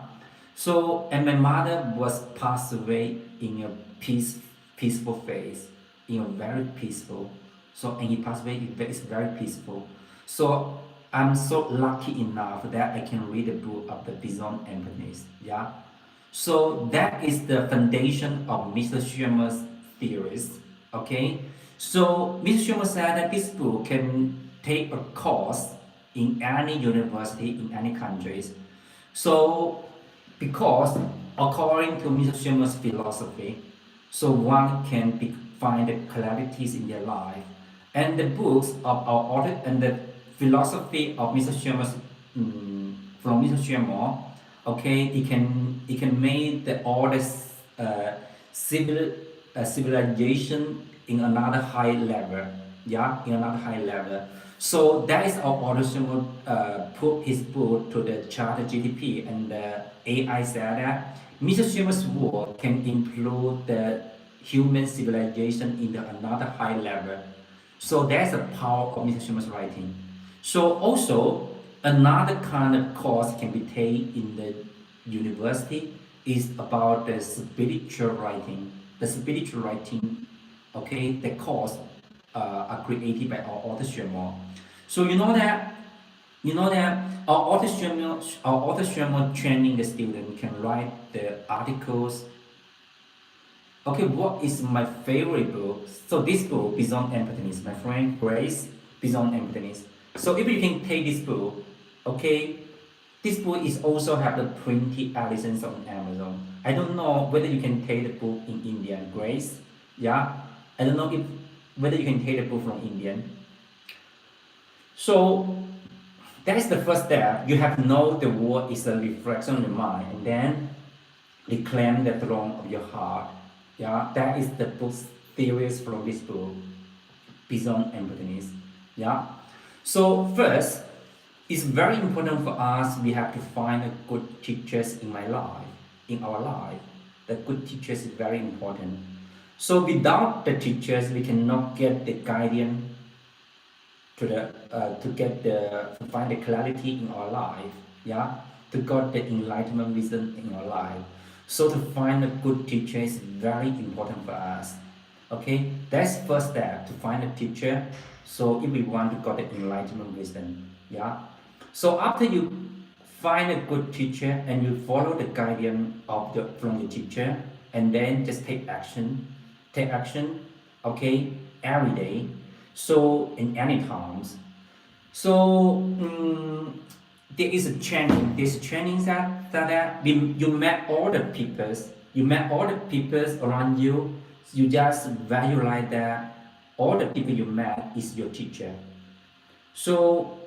So, and my mother was passed away in a peaceful phase, in a very peaceful. So, and he passed away, it's very peaceful. So, I'm so lucky enough that I can read the book of the Beyond Emptiness. Yeah. So that is the foundation of Mr. Xuemo's theories. Okay. So Mr. Xuemo said that this book can take a course in any university in any countries. So because according to Mr. Xuemo's philosophy, so one can find the clarities in their life. And the books of our author and the philosophy of Mr. Xuemo's from Mr. Xuemo, okay, it can make the all this civil civilization in another high level, yeah, in another high level. So that is our author put his book to the chat GTP, and the AI said that Mr. Xuemo's work can include the human civilization in the another high level. So that's the power of Mr. Xuemo's writing. So also another kind of course can be taken in the university is about the spiritual writing. The spiritual writing, okay, the course are created by our author Xuemo. So you know that our author Xuemo training the student can write the articles. Okay, what is my favorite book? So this book, Beyond Emptiness, my friend Grace, Beyond Emptiness. So if you can take this book, okay, this book is also have the printed editions on Amazon. I don't know whether you can take the book in Indian, Grace. Yeah, I don't know if whether you can take the book from Indian. So that is the first step. You have to know the word is a reflection of the mind, and then reclaim the throne of your heart. Yeah, that is the book's theories from this book, Beyond Emptiness. Yeah. So first, it's very important for us. We have to find a good teachers in my life, in our life. The good teachers is very important. So without the teachers, we cannot get the guidance to find the clarity in our life. Yeah, to get the enlightenment wisdom in our life. So to find a good teacher is very important for us. Okay, that's first step, to find a teacher. So if we want to get the enlightenment wisdom, yeah. So after you find a good teacher and you follow the guidance from the teacher, and then just take action, okay, every day. So in any times. So there is a training. This training that you met all the peoples. You met all the peoples around you. You just value like that. All the people you met is your teacher. So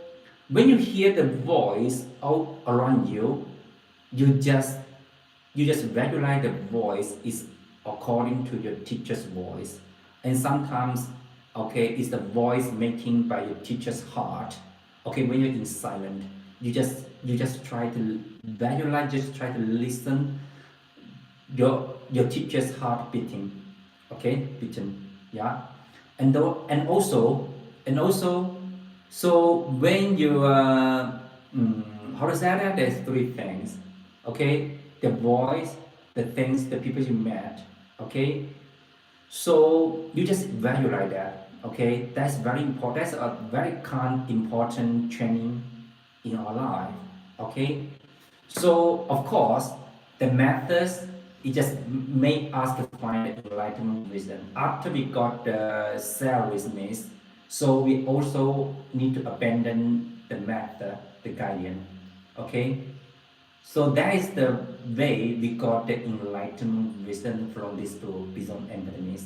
when you hear the voice out around you, you just regulate the voice is according to your teacher's voice. And sometimes, okay, it's the voice making by your teacher's heart. Okay, when you're in silent, you just try to visualize, just try to listen your teacher's heart beating. Okay, beating. Yeah. And also so when you how to say that, there's three things. Okay, the voice, the things, the people you met. Okay, so you just value like that. Okay, that's very important. That's a very kind important training in our life. Okay, so of course the methods, it just make us to find the enlightenment wisdom. After we got the self-wisdom, so we also need to abandon the method, the guardian. Okay, so that is the way we got the enlightenment wisdom from this book, Beyond Emptiness.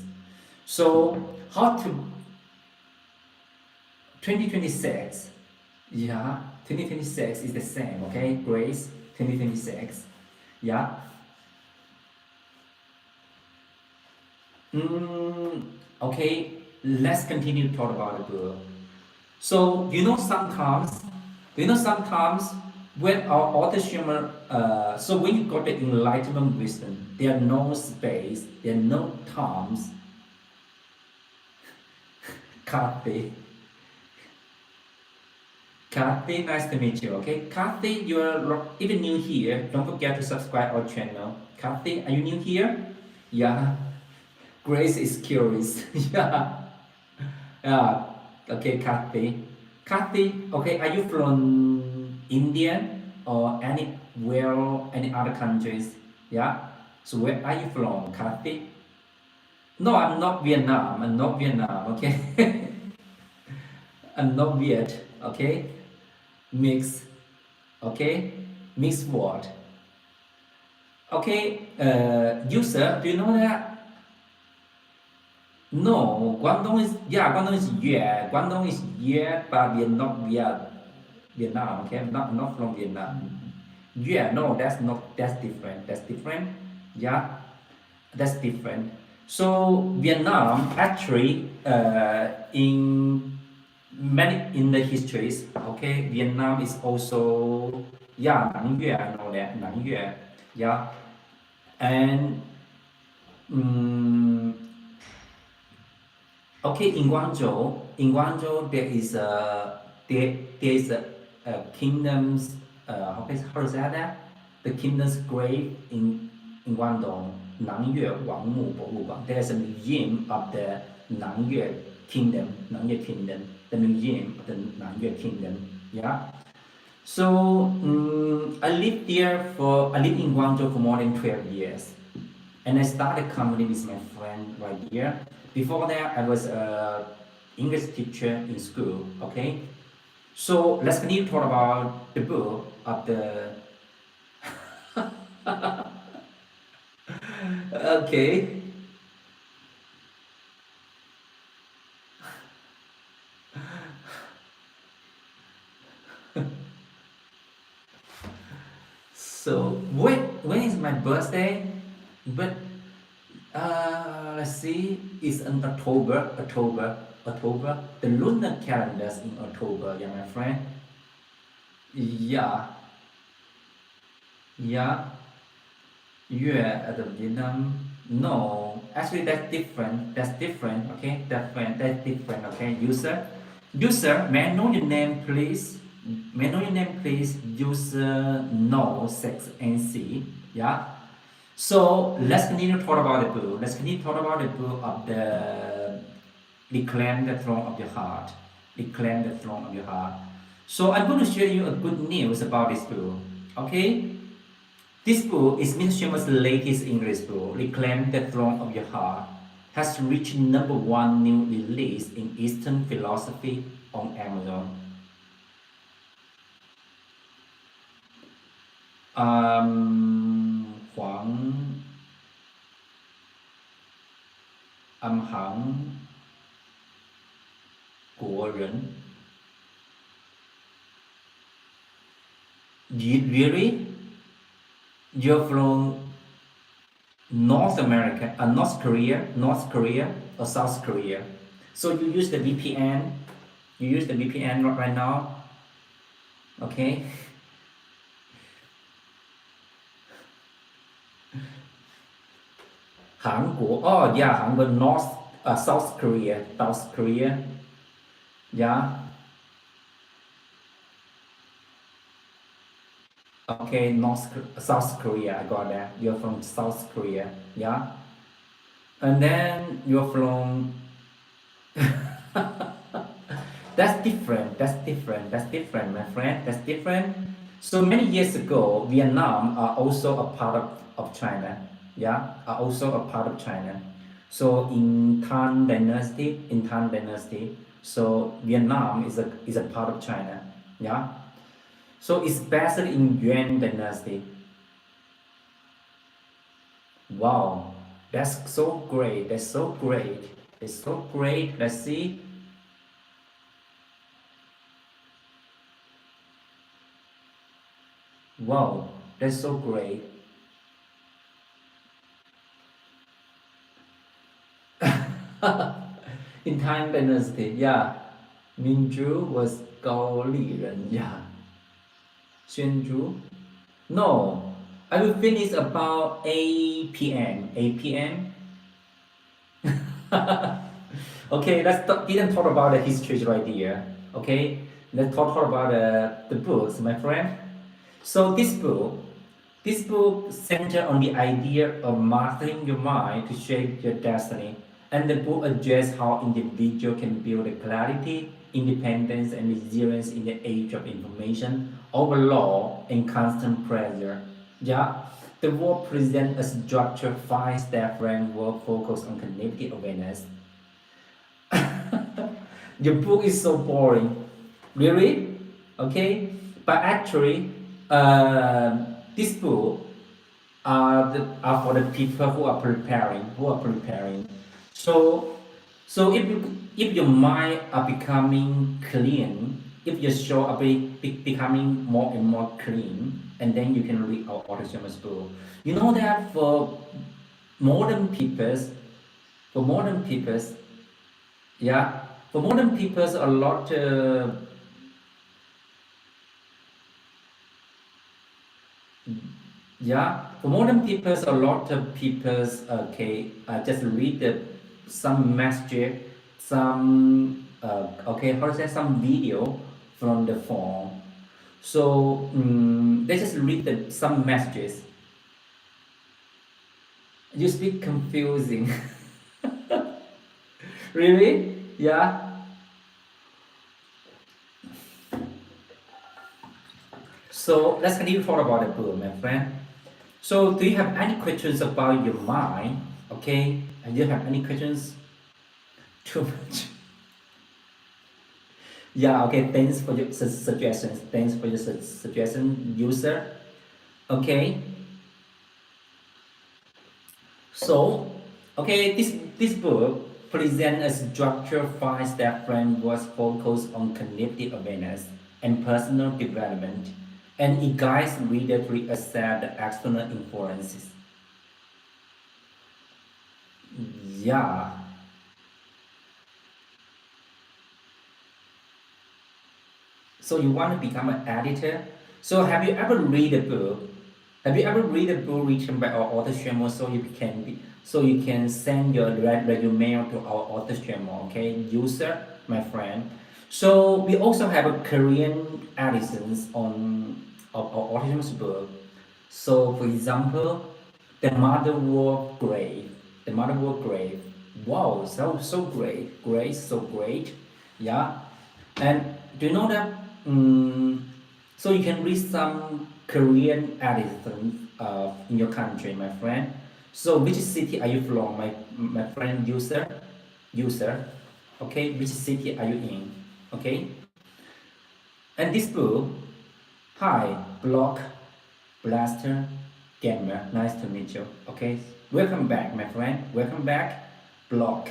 So how to 2026? Yeah, 2026 is the same. Okay, Grace, 2026. Yeah. Mm, okay, let's continue to talk about the book. So sometimes when our author Xuemo, so when you got the enlightenment wisdom, there are no space, there are no times, Kathy. Kathy, nice to meet you. Okay, Kathy, you're even new here. Don't forget to subscribe our channel. Kathy, are you new here? Yeah. Grace is curious. Yeah. Yeah. Okay, Kathy. Kathy, okay, are you from India or anywhere, any other countries? Yeah. So where are you from, Kathy? No, I'm not Vietnam. I'm not Vietnam. Okay. I'm not Viet. Okay. Mix. Okay. Mixed word. Okay. User, do you know that? No, Guangdong is yeah, Guangdong is yeah, Guangdong is yeah, but we're not Vietnam. Okay, not from Vietnam. Yeah, no, that's different. That's different. Yeah, that's different. So Vietnam actually in the histories, okay, Vietnam is also yeah, Nang Yue, I know that Nang Yue, yeah, and. mm Okay, in Guangzhou there is a kingdom's how to say that? The kingdom's grave in Guangdong, Nangyue Wangmu Bogugang. There's a museum of the Nangyue Kingdom, the museum of the Nangyue Kingdom. Yeah. So I lived in Guangzhou for more than 12 years. And I started company with my friend right here. Before that, I was a English teacher in school. Okay, so let's continue to talk about the book of the. Okay, so when is my birthday? But let's see, it's in October. The lunar calendar's in October, yeah, my friend. Yeah, yeah. Yeah, at the Vietnam. No, actually that's different. That's different. Okay, that's different. Okay, user, may I know your name, please? May I know your name, please? User no sex NC. Yeah. So let's continue to talk about the book. Let's continue to talk about the book of the reclaim the throne of your heart. Reclaim the throne of your heart. So I'm going to share you a good news about this book. Okay. This book is Miss Xuemo's latest English book, Reclaim the Throne of Your Heart, has reached #1 new release in Eastern philosophy on Amazon. Khoảng âm hẳn của人. Really? You're from North America, North Korea or South Korea? So you use the VPN? You use the VPN right now? Okay. Hàn Quốc, oh yeah, Hàn Quốc, South Korea, South Korea, yeah, okay, South Korea, I got that. You're from South Korea, yeah, and then you're from. That's different, my friend. That's different. So many years ago, Vietnam are also a part of China. Yeah, are also a part of China. So in Tang Dynasty, so Vietnam is a part of China. Yeah. So it's based in Yuan Dynasty. Wow, that's so great. That's so great. It's so great. Let's see. Wow, that's so great. In Tang Dynasty, yeah. Minju was 高丽人, yeah. Xuanzhu. No, I will finish about 8 p.m. 8 p.m. Okay, didn't talk about the history right here. Okay, let's talk about the books, my friend. So this book centers on the idea of mastering your mind to shape your destiny. And the book addresses how individual can build a clarity, independence, and resilience in the age of information overload and constant pressure. Yeah, the book presents a structured five-step framework focused on cognitive awareness. Your book is so boring. Really? Okay? But actually, this book are for the people who are preparing. So if your mind are becoming clean, if your soul are becoming more and more clean, and then you can read our autonomous book. You know that modern peoples, for modern peoples, yeah, for modern peoples, a lot. Yeah, for modern peoples, a lot of peoples, okay, just read some message, how to say, some video from the phone. So they just read some messages. You speak confusing. Really? Yeah. So let's continue to talk about the book, my friend. So do you have any questions about your mind? Okay, do you have any questions? Too much. Yeah, okay, thanks for your suggestions. Thanks for your suggestion, user. Okay, so, okay, this book presents a structured five-step framework focused on cognitive awareness and personal development, and it guides readers to accept the external influences. Yeah, so you want to become an editor? So have you ever read a book? Have you ever read a book written by our author Xuemo so you can send your resume to our author Xuemo, okay, user, my friend. So we also have a Korean editions on of our author's book. So for example, the mother word grave, the mother word grave. Wow, so great, great, so great, yeah. And do you know that? So you can read some Korean artisans in your country, my friend. So which city are you from, my friend user? Okay, which city are you in? Okay, and this book, hi, block, blaster, gamer. Nice to meet you. Okay, welcome back, my friend. Welcome back, block.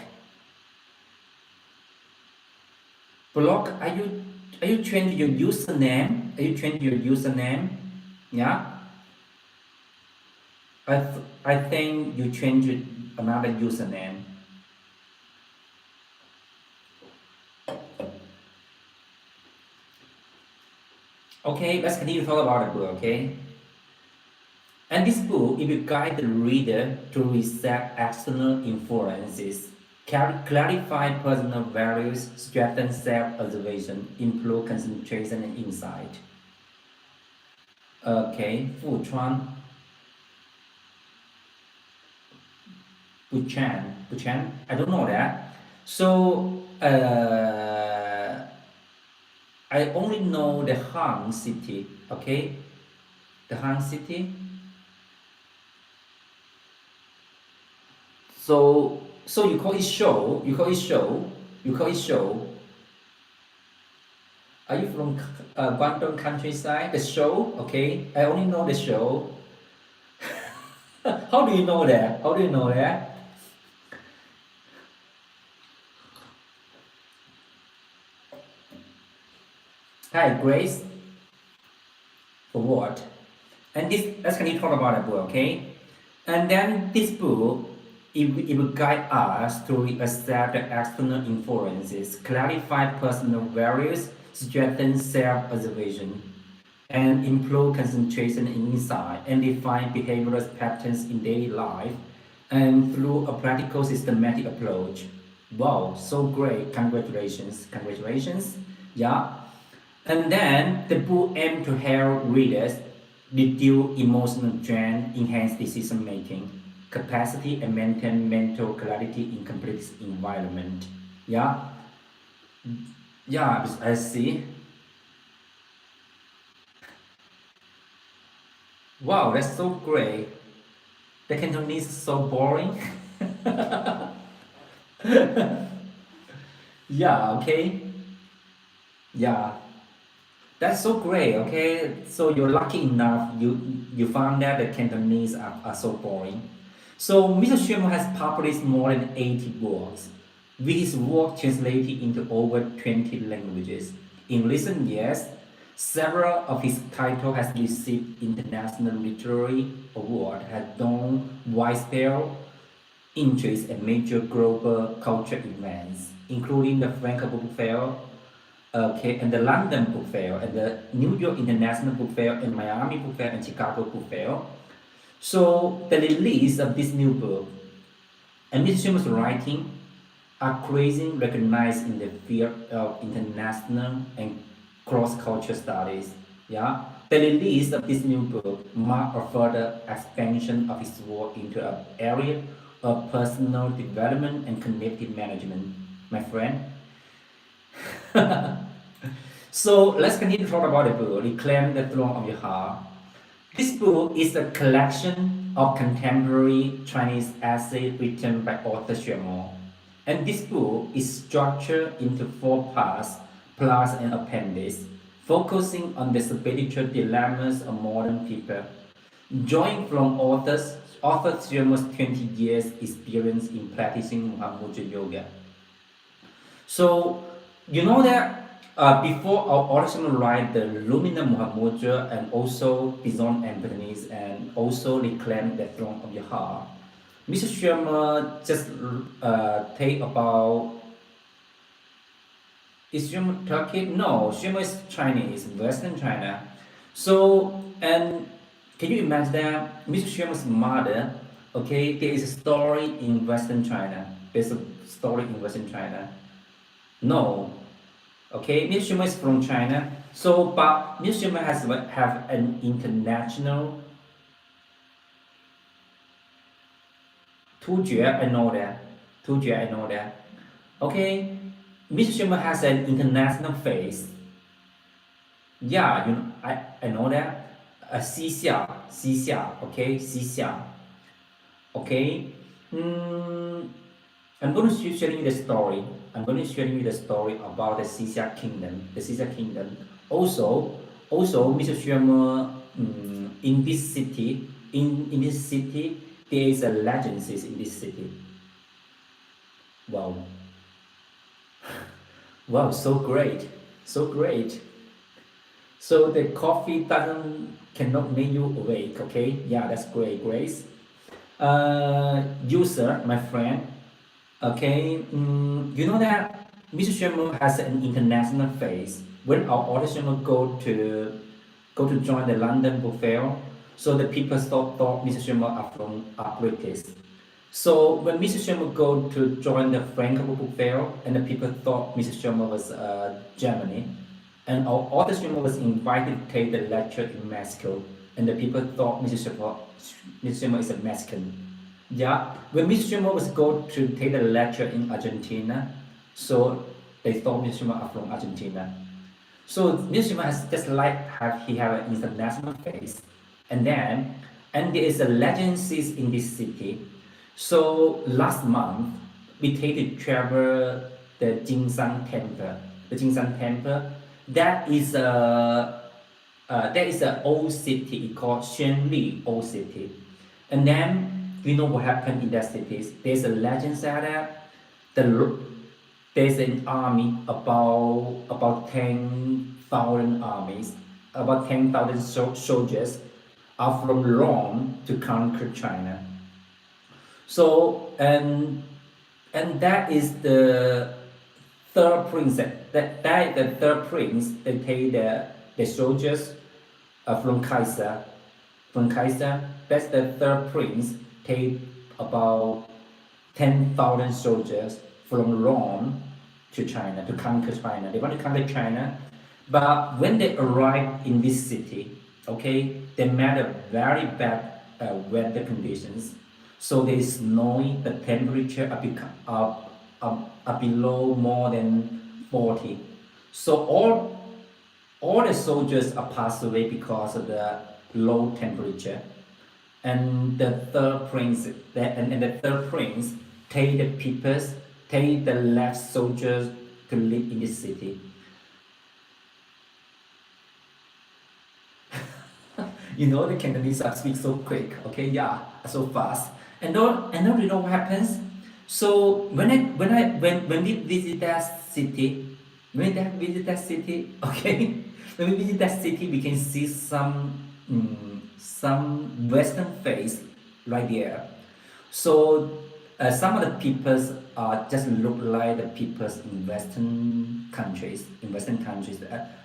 Block, are you changing your username? Are you changing your username? Yeah. I think you changed another username. Okay, let's continue to talk about the book, okay? And this book, it will guide the reader to reset external influences, clarify personal values, strengthen self-observation, improve concentration and insight. Okay, Fuchuan, Buchan, I don't know that. So, I only know the Han city, okay? The Han city. So you call it show, show. Are you from Guangdong countryside? The show, okay? I only know the show. How do you know that? How do you know that? Hi, Grace. For what? And this, let's continue talk about the book, okay? And then this book, it will guide us to accept the external influences, clarify personal values, strengthen self-observation, and improve concentration and insight, and define behavioral patterns in daily life, and through a practical systematic approach. Wow, so great! Congratulations, congratulations! Yeah. And then the book aims to help readers reduce emotional drain, enhance decision making capacity, and maintain mental clarity in complex environment. Yeah, yeah, I see. Wow, that's so great. The Cantonese is so boring. Yeah, okay. Yeah, that's so great. Okay, so you're lucky enough you found that the Cantonese are so boring. So Mr. Xuemo has published more than 80 books, with his work translated into over 20 languages. In recent years, several of his titles has received international literary award, has done widespread interest at major global culture events, including the Frankfurt Book Fair, okay, and the London Book Fair, and the New York International Book Fair, and Miami Book Fair, and Chicago Book Fair. So the release of this new book and Mr. Schumer's writing are increasingly recognized in the field of international and cross-cultural studies. Yeah, the release of this new book marked a further expansion of his work into an area of personal development and connected management, my friend. So let's continue to talk about the book, Reclaim the Throne of Your Heart. This book is a collection of contemporary Chinese essays written by author Xuemo. And this book is structured into 4 parts plus an appendix, focusing on the spiritual dilemmas of modern people, drawing from author Xuemo's 20 years experience in practicing Mahamudra Yoga. So you know that before our original write the Lumina Mahamudra and also Beyond Emptiness and also Reclaim the Throne of Your Heart, Mr. Sherma just take about, is Sherma Turkey? No, Sherma is Chinese, Western China. So, and can you imagine that Mr. Sherma's mother, okay, there is a story in Western China. There's a story in Western China. No, okay, Miss Schumer is from China. So, but Miss Schumer has have an international. Tujue, I know that. Tujue, I know that. Okay, Miss Schumer has an international face. Yeah, I know that. Xixia, Xixia, okay, Xixia, okay. Mm, I'm going to share you the story. I'm going to share you the story about the Xixia Kingdom. The Xixia Kingdom. Also, Mr. Schumer, in this city, in this city, there is a legend in this city. Wow, wow, so great, so great. So the coffee doesn't cannot make you awake. Okay, yeah, that's great, Grace. User, my friend. Okay, you know that Mr. Sherman has an international face. When our audition go to join the London Book Fair, so the people thought Mr. Sherman are British. So when Mr. Sherman go to join the Frankfurt Book Fair, and the people thought Mr. Sherman was Germany, and our author Sherman was invited to take the lecture in Mexico, and the people thought Mr. Sherman is a Mexican. Yeah, when Mr. Schumer was go to take the lecture in Argentina, so they thought Mr. Schumer are from Argentina. So Mr. Schumer has just like he have an international face, and there is a legend in this city. So last month we take to travel the Jingshan Temple. The Jingshan Temple that is an old city called Xuanli Old City, and then we know what happened in that city. There's a legend that there's an army about 10,000 armies, about 10,000 soldiers are from Rome to conquer China. So and that is the third prince. That the third prince. They take the soldiers from Kaiser. That's the third prince. Take about 10,000 soldiers from Rome to China to conquer China. They want to conquer China, but when they arrived in this city, okay, they met a very bad weather conditions. So there is snowing, the temperature are below more than 40. So all the soldiers are passed away because of the low temperature. And the third prince, and the third prince take the peoples, take the left soldiers to live in this city. You know the Cantonese speak so quick, okay, yeah, so fast. And then you know what happens? So when we visit that city, okay, when we visit that city, we can see some Western face right there. So some of the peoples just look like the peoples in Western countries.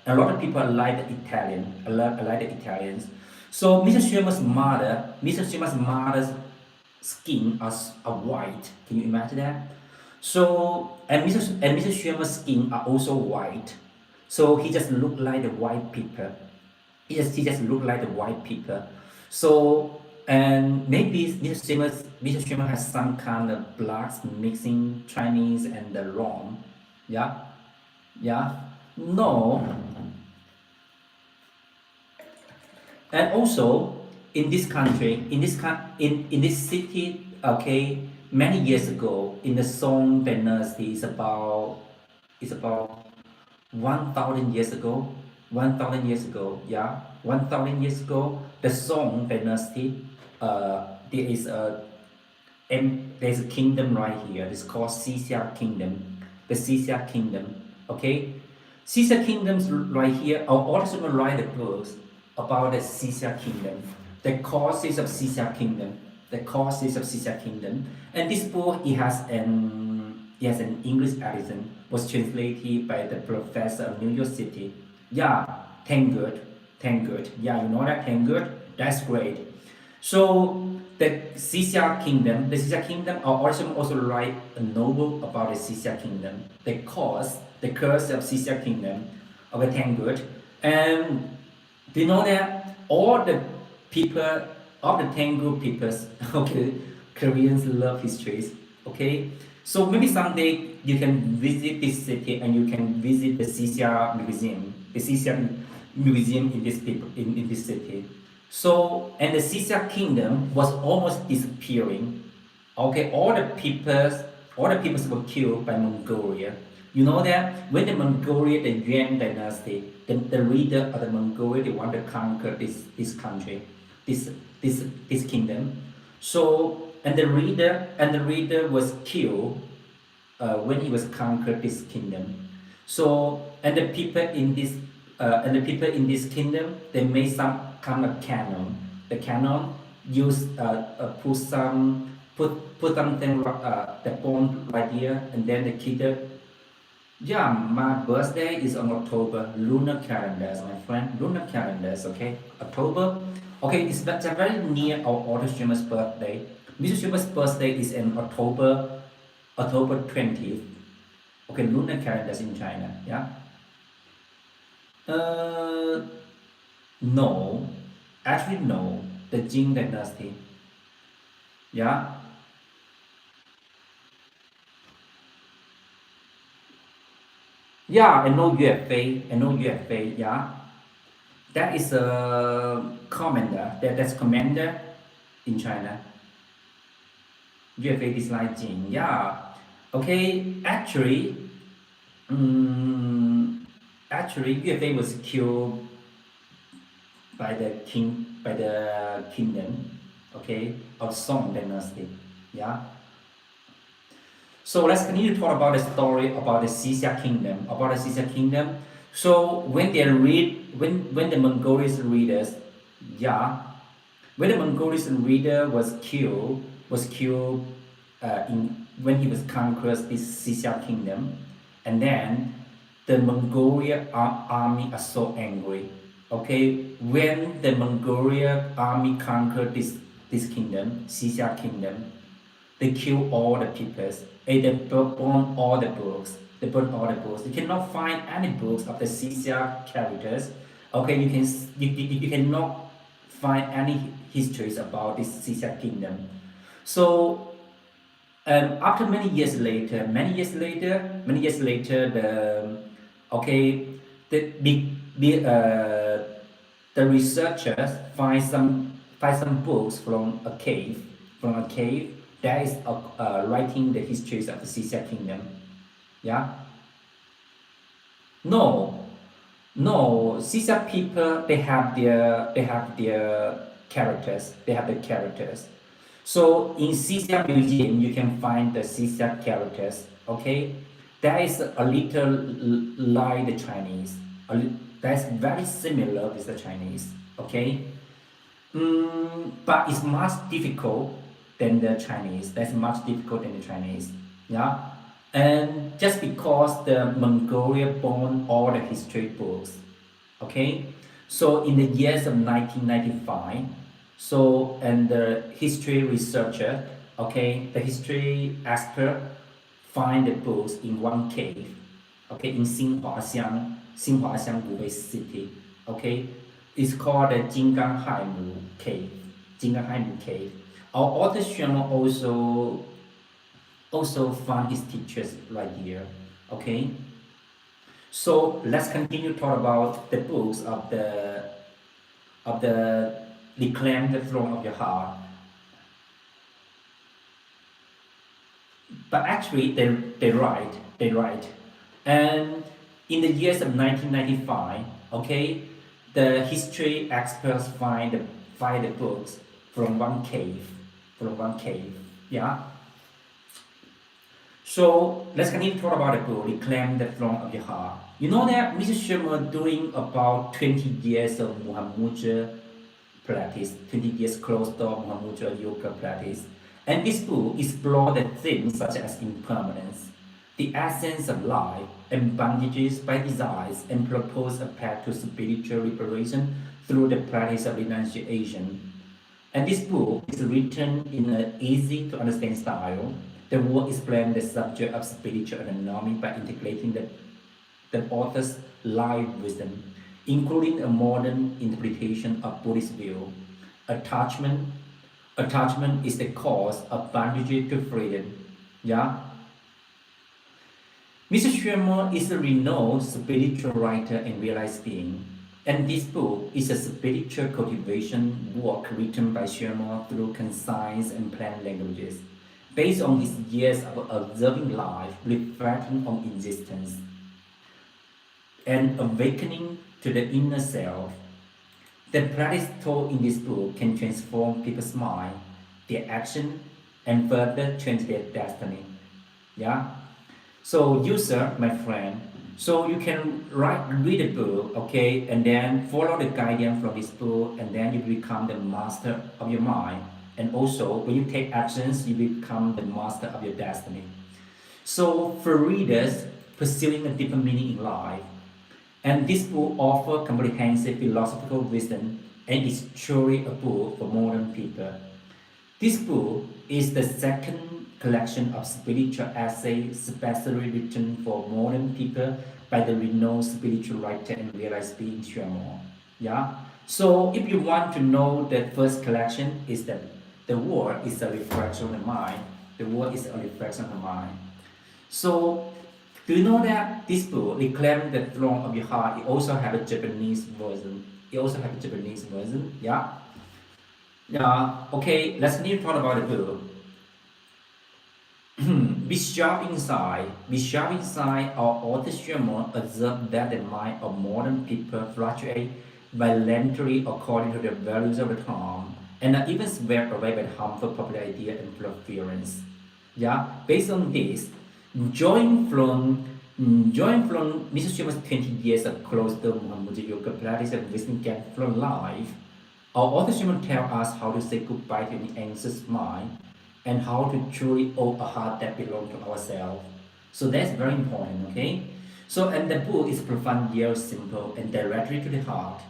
A lot of people like the Italian. I like the Italians. So Mr. Xuemo's mother's skin are white. Can you imagine that? So Mr. Xuemo's skin are also white. So he just look like the white people. He just look like the white people. So and maybe Mr. Xuemo has some kind of blacks mixing Chinese and the Rom. Yeah, yeah. No, and also in this country, in this city, okay, many years ago in the Song dynasty is about 1,000 years ago. 1,000 years ago, yeah, 1,000 years ago, the Song dynasty. There is there's a kingdom right here. It's called Xixia Kingdom. The Xixia Kingdom. Okay, Xixia Kingdoms right here. I'll also write the books about the Xixia Kingdom, the causes of Xixia Kingdom, the causes of Xixia Kingdom. And this book it has an English edition. Was translated by the professor of New York City. Yeah, thank good, thank good. Yeah, you know that, thank good. That's great. So the Xixia Kingdom, I also write a novel about the Xixia Kingdom, the curse of Xixia Kingdom. Okay, thank good. And do you know that all the people, all the Tengu peoples, okay, Koreans love histories, okay? So maybe someday you can visit this city and you can visit the Xixia Museum in in this city. So, and the Xixia Kingdom was almost disappearing. Okay, all the peoples were killed by Mongolia. You know that when the Mongolia, the Yuan dynasty, the leader of the Mongolia, they want to conquer this country, this kingdom. So and the leader was killed when he was conquered this kingdom. So and the people in this kingdom, they made some kind of canon. The canon use put something the bomb right here, and then the kid. Yeah, my birthday is on October, lunar calendars, my friend, lunar calendars, okay? October. Okay, it's very near our author streamer's birthday. Mr. Streamer's birthday is in October 20th. Okay, lunar calendars in China, yeah? Uh, no, actually no, the Jing dynasty, yeah? Yeah, I know UFA, yeah? That is a commander. That's commander in China. UFA dislike Jin. Yeah. Okay. Um, actually, UFA was killed by the kingdom. Okay, of Song dynasty. Yeah. So let's continue to talk about the story about the Xixia kingdom. About the Xixia kingdom. So when the Mongolian readers, yeah, when the Mongolian reader was killed, was killed when he was conquers this Xixia kingdom, and then the Mongolian army are so angry. Okay, when the Mongolian army conquered this kingdom, Xixia kingdom, they kill all the peoples. They burn all the books. They burn all the books. You cannot find any books of the Xixia characters. Okay, you cannot find any histories about this Xixia kingdom. So after many years later, the the researchers find some books from a cave that is writing the histories of the Xixia kingdom. Yeah. No, no, Xixia people they have their characters. They have the characters. So in Xixia museum you can find the Xixia characters. Okay, that is a little like the Chinese. That's very similar with the Chinese. Okay, but it's much difficult than the Chinese. That's much difficult than the Chinese. Yeah. And just because the Mongolia burned all the history books, okay? So in the years of 1995, so and the history researcher, okay, the history expert find the books in one cave, okay, in Xinhuaxiang Hubei city, okay? It's called the Jinganhaimu cave, Jinganhaimu cave. Our author Xuemo also found his teachers right here. Okay, so let's continue to talk about the books of the Reclaim the Throne of Your Heart. But actually they write, and in the years of 1995, okay, the history experts find the books from one cave, yeah. So let's continue to talk about the book, Reclaim the Throne of Your Heart. You know that Mr. Xuemo doing about 20 years of Muhammadja practice, 20 years close to Muhammadja yoga practice. And this book explores the themes such as impermanence, the essence of life, and bondages by desires, and propose a path to spiritual liberation through the practice of renunciation. And this book is written in an easy to understand style. The work explains the subject of spiritual autonomy by integrating the author's life wisdom, including a modern interpretation of Buddhist view. Attachment is the cause of bondage to freedom. Yeah. Mr. Xuemo is a renowned spiritual writer and realized being. And this book is a spiritual cultivation work written by Xuemo through concise and plain languages, based on his years of observing life, reflecting on existence, and awakening to the inner self. The practice taught in this book can transform people's mind, their action, and further change their destiny. Yeah. So user, my friend, so you can read the book, okay, and then follow the guidance from this book, and then you become the master of your mind. And also, when you take actions, you become the master of your destiny. So for readers pursuing a deeper meaning in life, and this book offers comprehensive philosophical wisdom and is truly a book for modern people. This book is the second collection of spiritual essays specially written for modern people by the renowned spiritual writer and realized being Xuemo. Yeah. So if you want to know the first collection, is that the word is a reflection of the mind. The word is a reflection of the mind. So do you know that this book, Reclaim the Throne of Your Heart, it also have a Japanese version. Yeah. Yeah. Okay, let's continue to talk about the book. Be sharp inside. Our author Xuemo observed that the mind of modern people fluctuate violently according to the values of the time, and are even swept away by harmful popular idea and preference. Yeah, based on this, join from Mr. Xuemo's 20 years of close to Muhammadja yoga practice and wisdom gained from life. Our author Xuemo tells us how to say goodbye to an anxious mind and how to truly own a heart that belongs to ourselves. So that's very important, okay? So, and the book is profound yet simple and directly to the heart,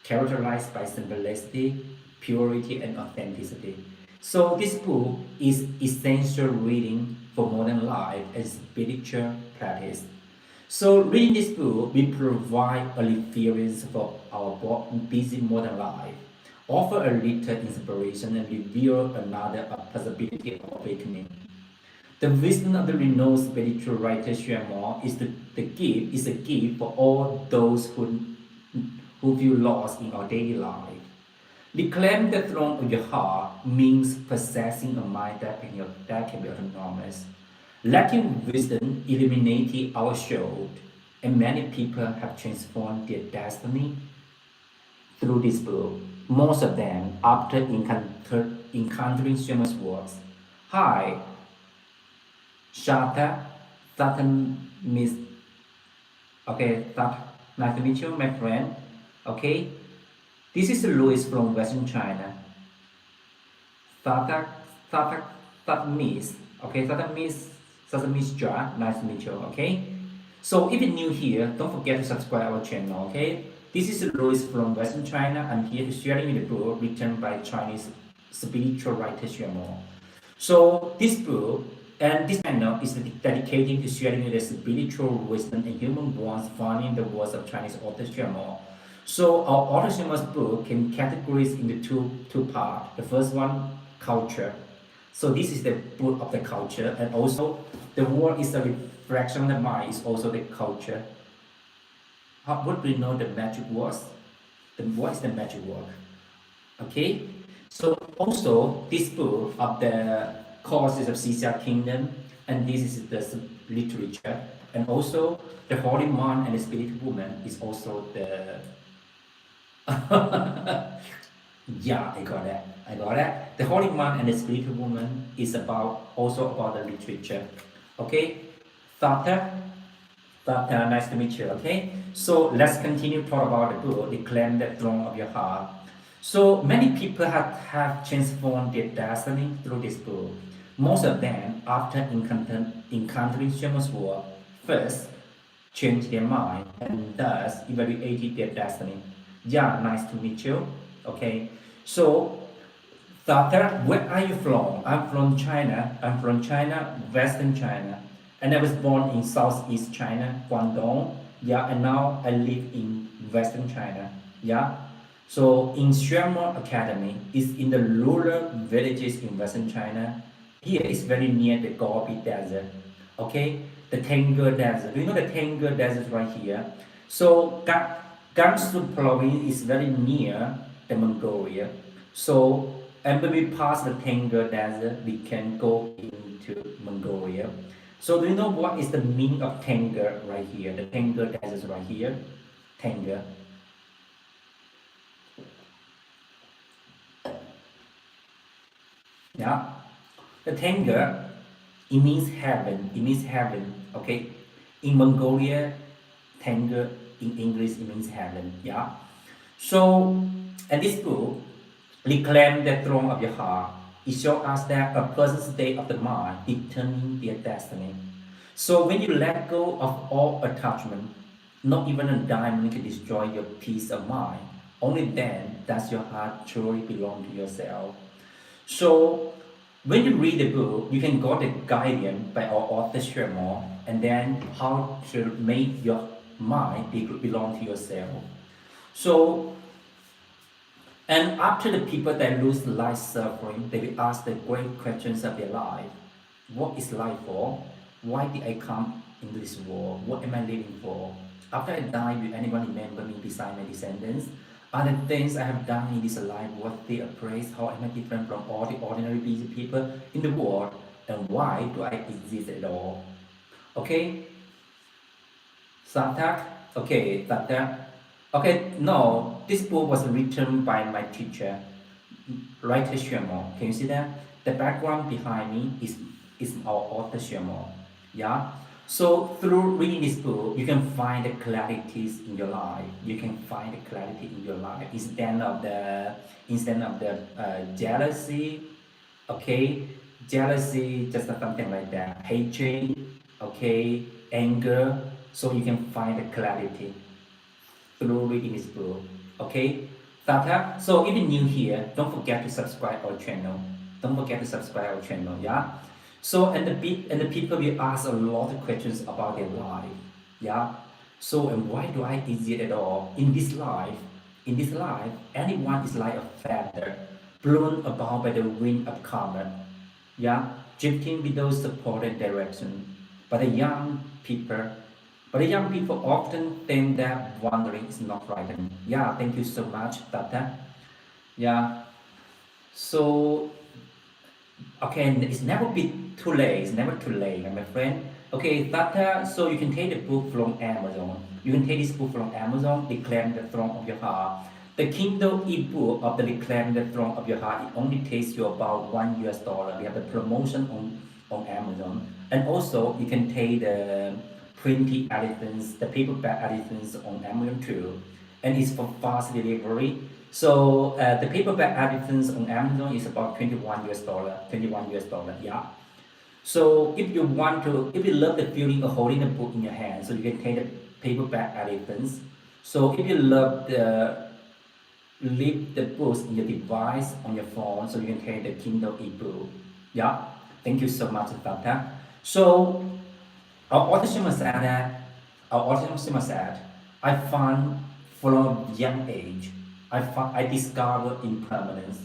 characterized by simplicity, purity, and authenticity. So this book is essential reading for modern life and spiritual practice. So reading this book, we provide a reference for our busy modern life, offer a little inspiration, and reveal another possibility of awakening. The wisdom of the renowned spiritual writer Xuemo is a gift for all those who feel lost in our daily life. Reclaim the throne of your heart means possessing a mind that can be autonomous. Letting wisdom illuminate our soul, and many people have transformed their destiny through this book. Most of them after encountering Xuemo's works. Hi, Shata, Satan Miss. Okay, nice to meet you, my friend. Okay, this is Louis from Western China. Satak, Satak, Satmis. Okay, Satmis, Sasamis Jar. Nice to meet you. Okay. So if you're new here, don't forget to subscribe our channel. Okay. This is Louis from Western China. I'm here to share with you the book written by Chinese spiritual writer Xuemo. So this book and this channel is dedicated to sharing the spiritual wisdom and human bonds found in the words of Chinese author Xuemo. So our author Xuemo's book can categorize into two parts. The first one, culture. So this is the book of the culture, and also the world is a reflection of the mind is also the culture. How would we know the magic words? What is the magic word? Okay, so also this book of the causes of Xixia kingdom, and this is the literature, and also the holy man and the spiritual woman is also the yeah, I got that. I got that. The holy man and the spiritual woman is about also about the literature. Okay, Tata, Tata, nice to meet you. Okay, so let's continue talk about the book, Reclaim the Throne of Your Heart. So many people have transformed their destiny through this book. Most of them, after encountering Shaman's work, first changed their mind and thus evaluated their destiny. Yeah, nice to meet you. Okay, so Tata, where are you from? I'm from China. I'm from China, Western China, and I was born in Southeast China, Guangdong. Yeah, and now I live in Western China. Yeah, so in Xuemo Academy is in the rural villages in Western China. Here is very near the Gobi Desert. Okay, the Tengger Desert. Do you know the Tengger Desert right here? So Gansu province is very near the Mongolia. So and when we pass the Tengger Desert, we can go into Mongolia. So do you know what is the meaning of Tengger right here? The Tengger Desert right here. Tengger. Yeah. The Tengger, it means heaven. It means heaven. Okay. In Mongolia, Tengger in English it means heaven. Yeah. So, and this book, Reclaim the Throne of Your Heart, it shows us that a person's state of the mind determines their destiny. So when you let go of all attachment, not even a diamond can destroy your peace of mind. Only then does your heart truly belong to yourself. So when you read the book, you can get the guidance by our author Xuemo, and then how to make your mind belong to yourself. So, and after the people that lose life suffering, they will ask the great questions of their life. What is life for? Why did I come into this world? What am I living for? After I die, will anyone remember me beside my descendants? Are the things I have done in this life worthy of praise? How am I different from all the ordinary busy people in the world? And why do I exist at all? Okay, Satak? Okay, Satak. Okay, no, this book was written by my teacher, writer Xuemo. Can you see that? The background behind me is our author Xuemo. Yeah. So through reading this book, you can find the clarities in your life. You can find the clarity in your life instead of the jealousy, okay, jealousy, just something like that, hatred, okay, anger, so you can find the clarity through reading this book. Okay, Tata. So if you're new here, don't forget to subscribe our channel. Don't forget to subscribe our channel. Yeah. So and the people will ask a lot of questions about their life. Yeah. So and why do I exist at all in this life? In this life, anyone is like a feather blown about by the wind of karma. Yeah, drifting without support and direction. But the young people but the young people often think that wandering is not right. And yeah, thank you so much, Tata. Yeah, so okay, it's never been too late. It's never too late, my friend. Okay, Tata. So you can take the book from Amazon. You can take this book from Amazon. Reclaim the throne of your heart. The Kindle ebook of the Reclaim the Throne of Your Heart. It only takes you about $1. We have the promotion on Amazon, and also you can take the printed editions, the paperback editions on Amazon too, and it's for fast delivery. So the paperback editions on Amazon is about $21, $21. Yeah. So if you want to, if you love the feeling of holding a book in your hand, so you can take the paperback editions. So if you love the leave the books in your device on your phone, so you can take the Kindle ebook. Yeah. Thank you so much, Tata. So our author Shima said that our author Shima said, I found from a young age, I discovered impermanence.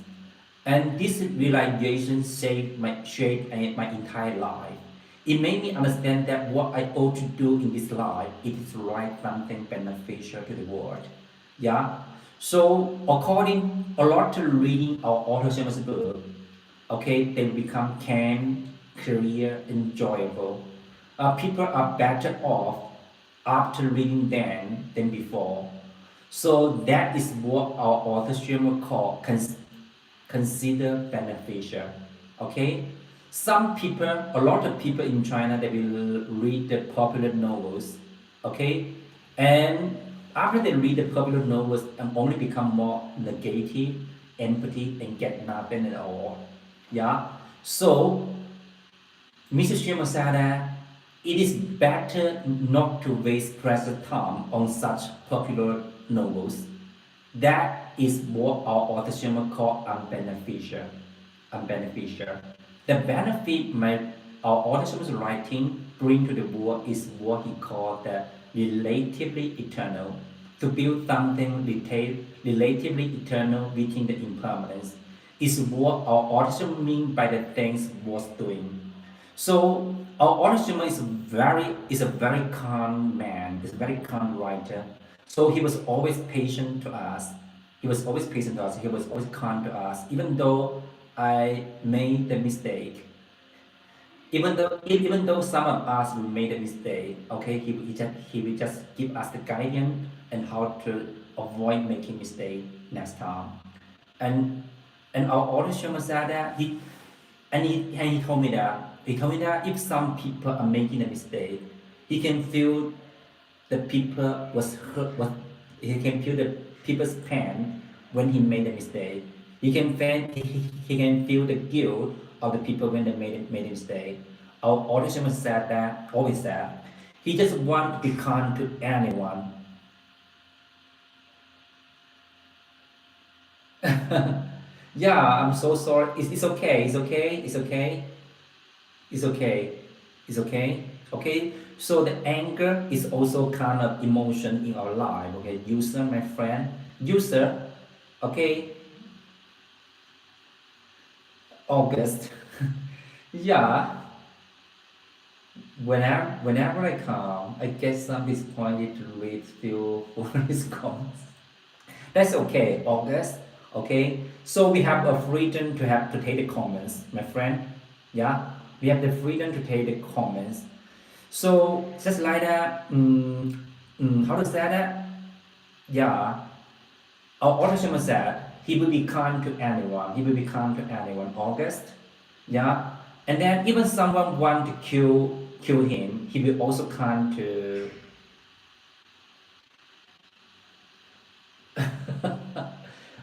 And this realization shaped my entire life. It made me understand that what I ought to do in this life is to write something beneficial to the world. Yeah. So according a lot to reading our author Shama's book, okay, they become calm, clear, enjoyable. People are better off after reading them than before. So that is what our author Xuemo call consider beneficial. Okay, some people, a lot of people in China, they will read the popular novels. Okay, and after they read the popular novels, and only become more negative, empathy, and get nothing at all. Yeah. So Mrs. Shima said that it is better not to waste precious time on such popular novels. That is what our author Shima called unbeneficial. Unbeneficial. The benefit our author Shima's writing bring to the world is what he called the relatively eternal. To build something relatively eternal within the impermanence is what our author mean by the things worth doing. So our Onishima is a very calm man, is a very calm writer. So he was always patient to us. He was always patient to us. He was always kind to us. Even though I made the mistake, even though some of us will made a mistake, okay, he will just give us the guidance and how to avoid making mistake next time. And and our Onishima said that he told me that if some people are making a mistake, he can feel the people was hurt. He can feel the people's pain when he made a mistake. He can feel the guilt of the people when they made a mistake. Our audition said that always said he just want to be kind to anyone. Yeah, I'm so sorry. It's okay. It's okay. It's okay. It's okay. It's okay. Okay. So the anger is also kind of emotion in our life. Okay. User, my friend. User. Okay. August. Yeah. Whenever I come, I get some disappointed to read few his comments. That's okay, August. Okay. So we have a freedom to take the comments, my friend. Yeah. We have the freedom to take the comments. So just like that, how to say that? Yeah, our author said he will be kind to anyone. He will be kind to anyone. August, yeah, and then even someone want to kill him, he will also kind to.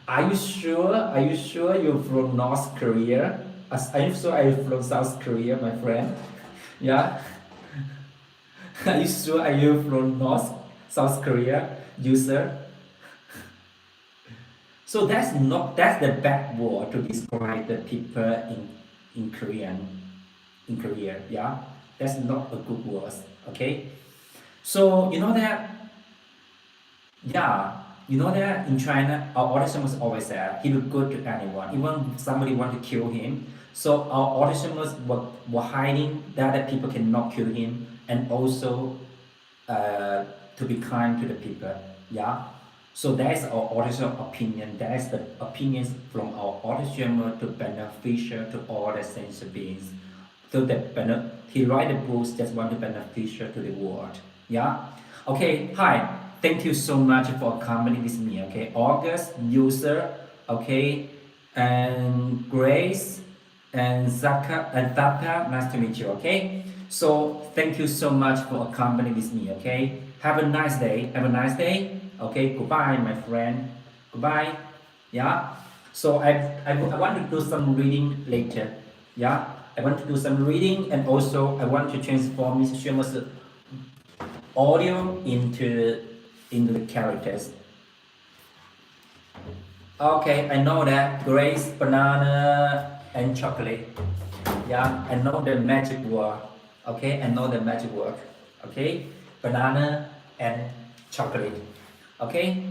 Are you sure? Are you sure you're from North Korea? I'm sure are you from South Korea, my friend? Yeah. Are you sure are you from North South Korea, user? So that's the bad word to describe the people in Korean in Korea. Yeah, that's not a good word. Okay. So you know that, yeah, you know that in China, our audition was always there. He looked good to anyone, even somebody want to kill him. So our audition were hiding that people cannot kill him, and also uh, to be kind to the people. Yeah. So that's our audition opinion. That's the opinions from our audition to beneficial to all the sentient beings. So he write the books just want to beneficial to the world. Yeah. Okay. Hi. Thank you so much for accompanying with me. Okay. August, user. Okay. And Grace and Zaka and Tata. Nice to meet you. Okay. So thank you so much for accompanying with me. Okay. Have a nice day. Have a nice day. Okay. Goodbye, my friend. Goodbye. Yeah. So I want to do some reading later. Yeah. I want to do some reading, and also I want to transform Mr. Xuemo's audio into the characters. Okay, I know that Grace, banana, and chocolate. Yeah, I know the magic word. Okay, I know the magic word. Okay, banana and chocolate. Okay.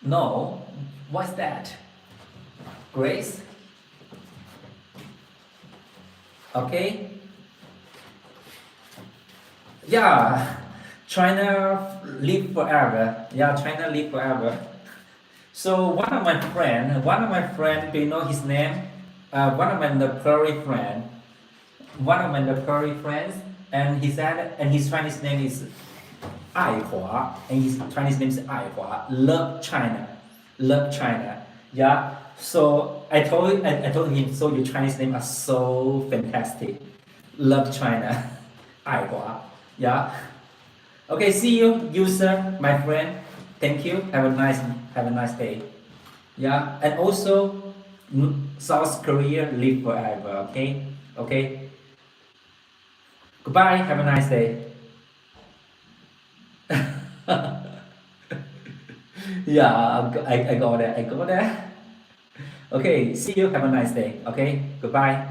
No, what's that? Grace. Okay. Yeah, China live forever. Yeah, China live forever. So one of my friend, do you know his name? One of my Nepali friend, one of my Nepali friends, and he said, and his Chinese name is Ai Hua, and his Chinese name is Ai Hua. Love China, love China. Yeah. So I told him, so your Chinese name are so fantastic. Love China, Ai Hua. Yeah. Okay, see you, user, my friend. Thank you. Have a nice day. Yeah, and also South Korea live forever. Okay, okay. Goodbye. Have a nice day. Yeah, I got it. I got it. Okay, see you. Have a nice day. Okay, goodbye.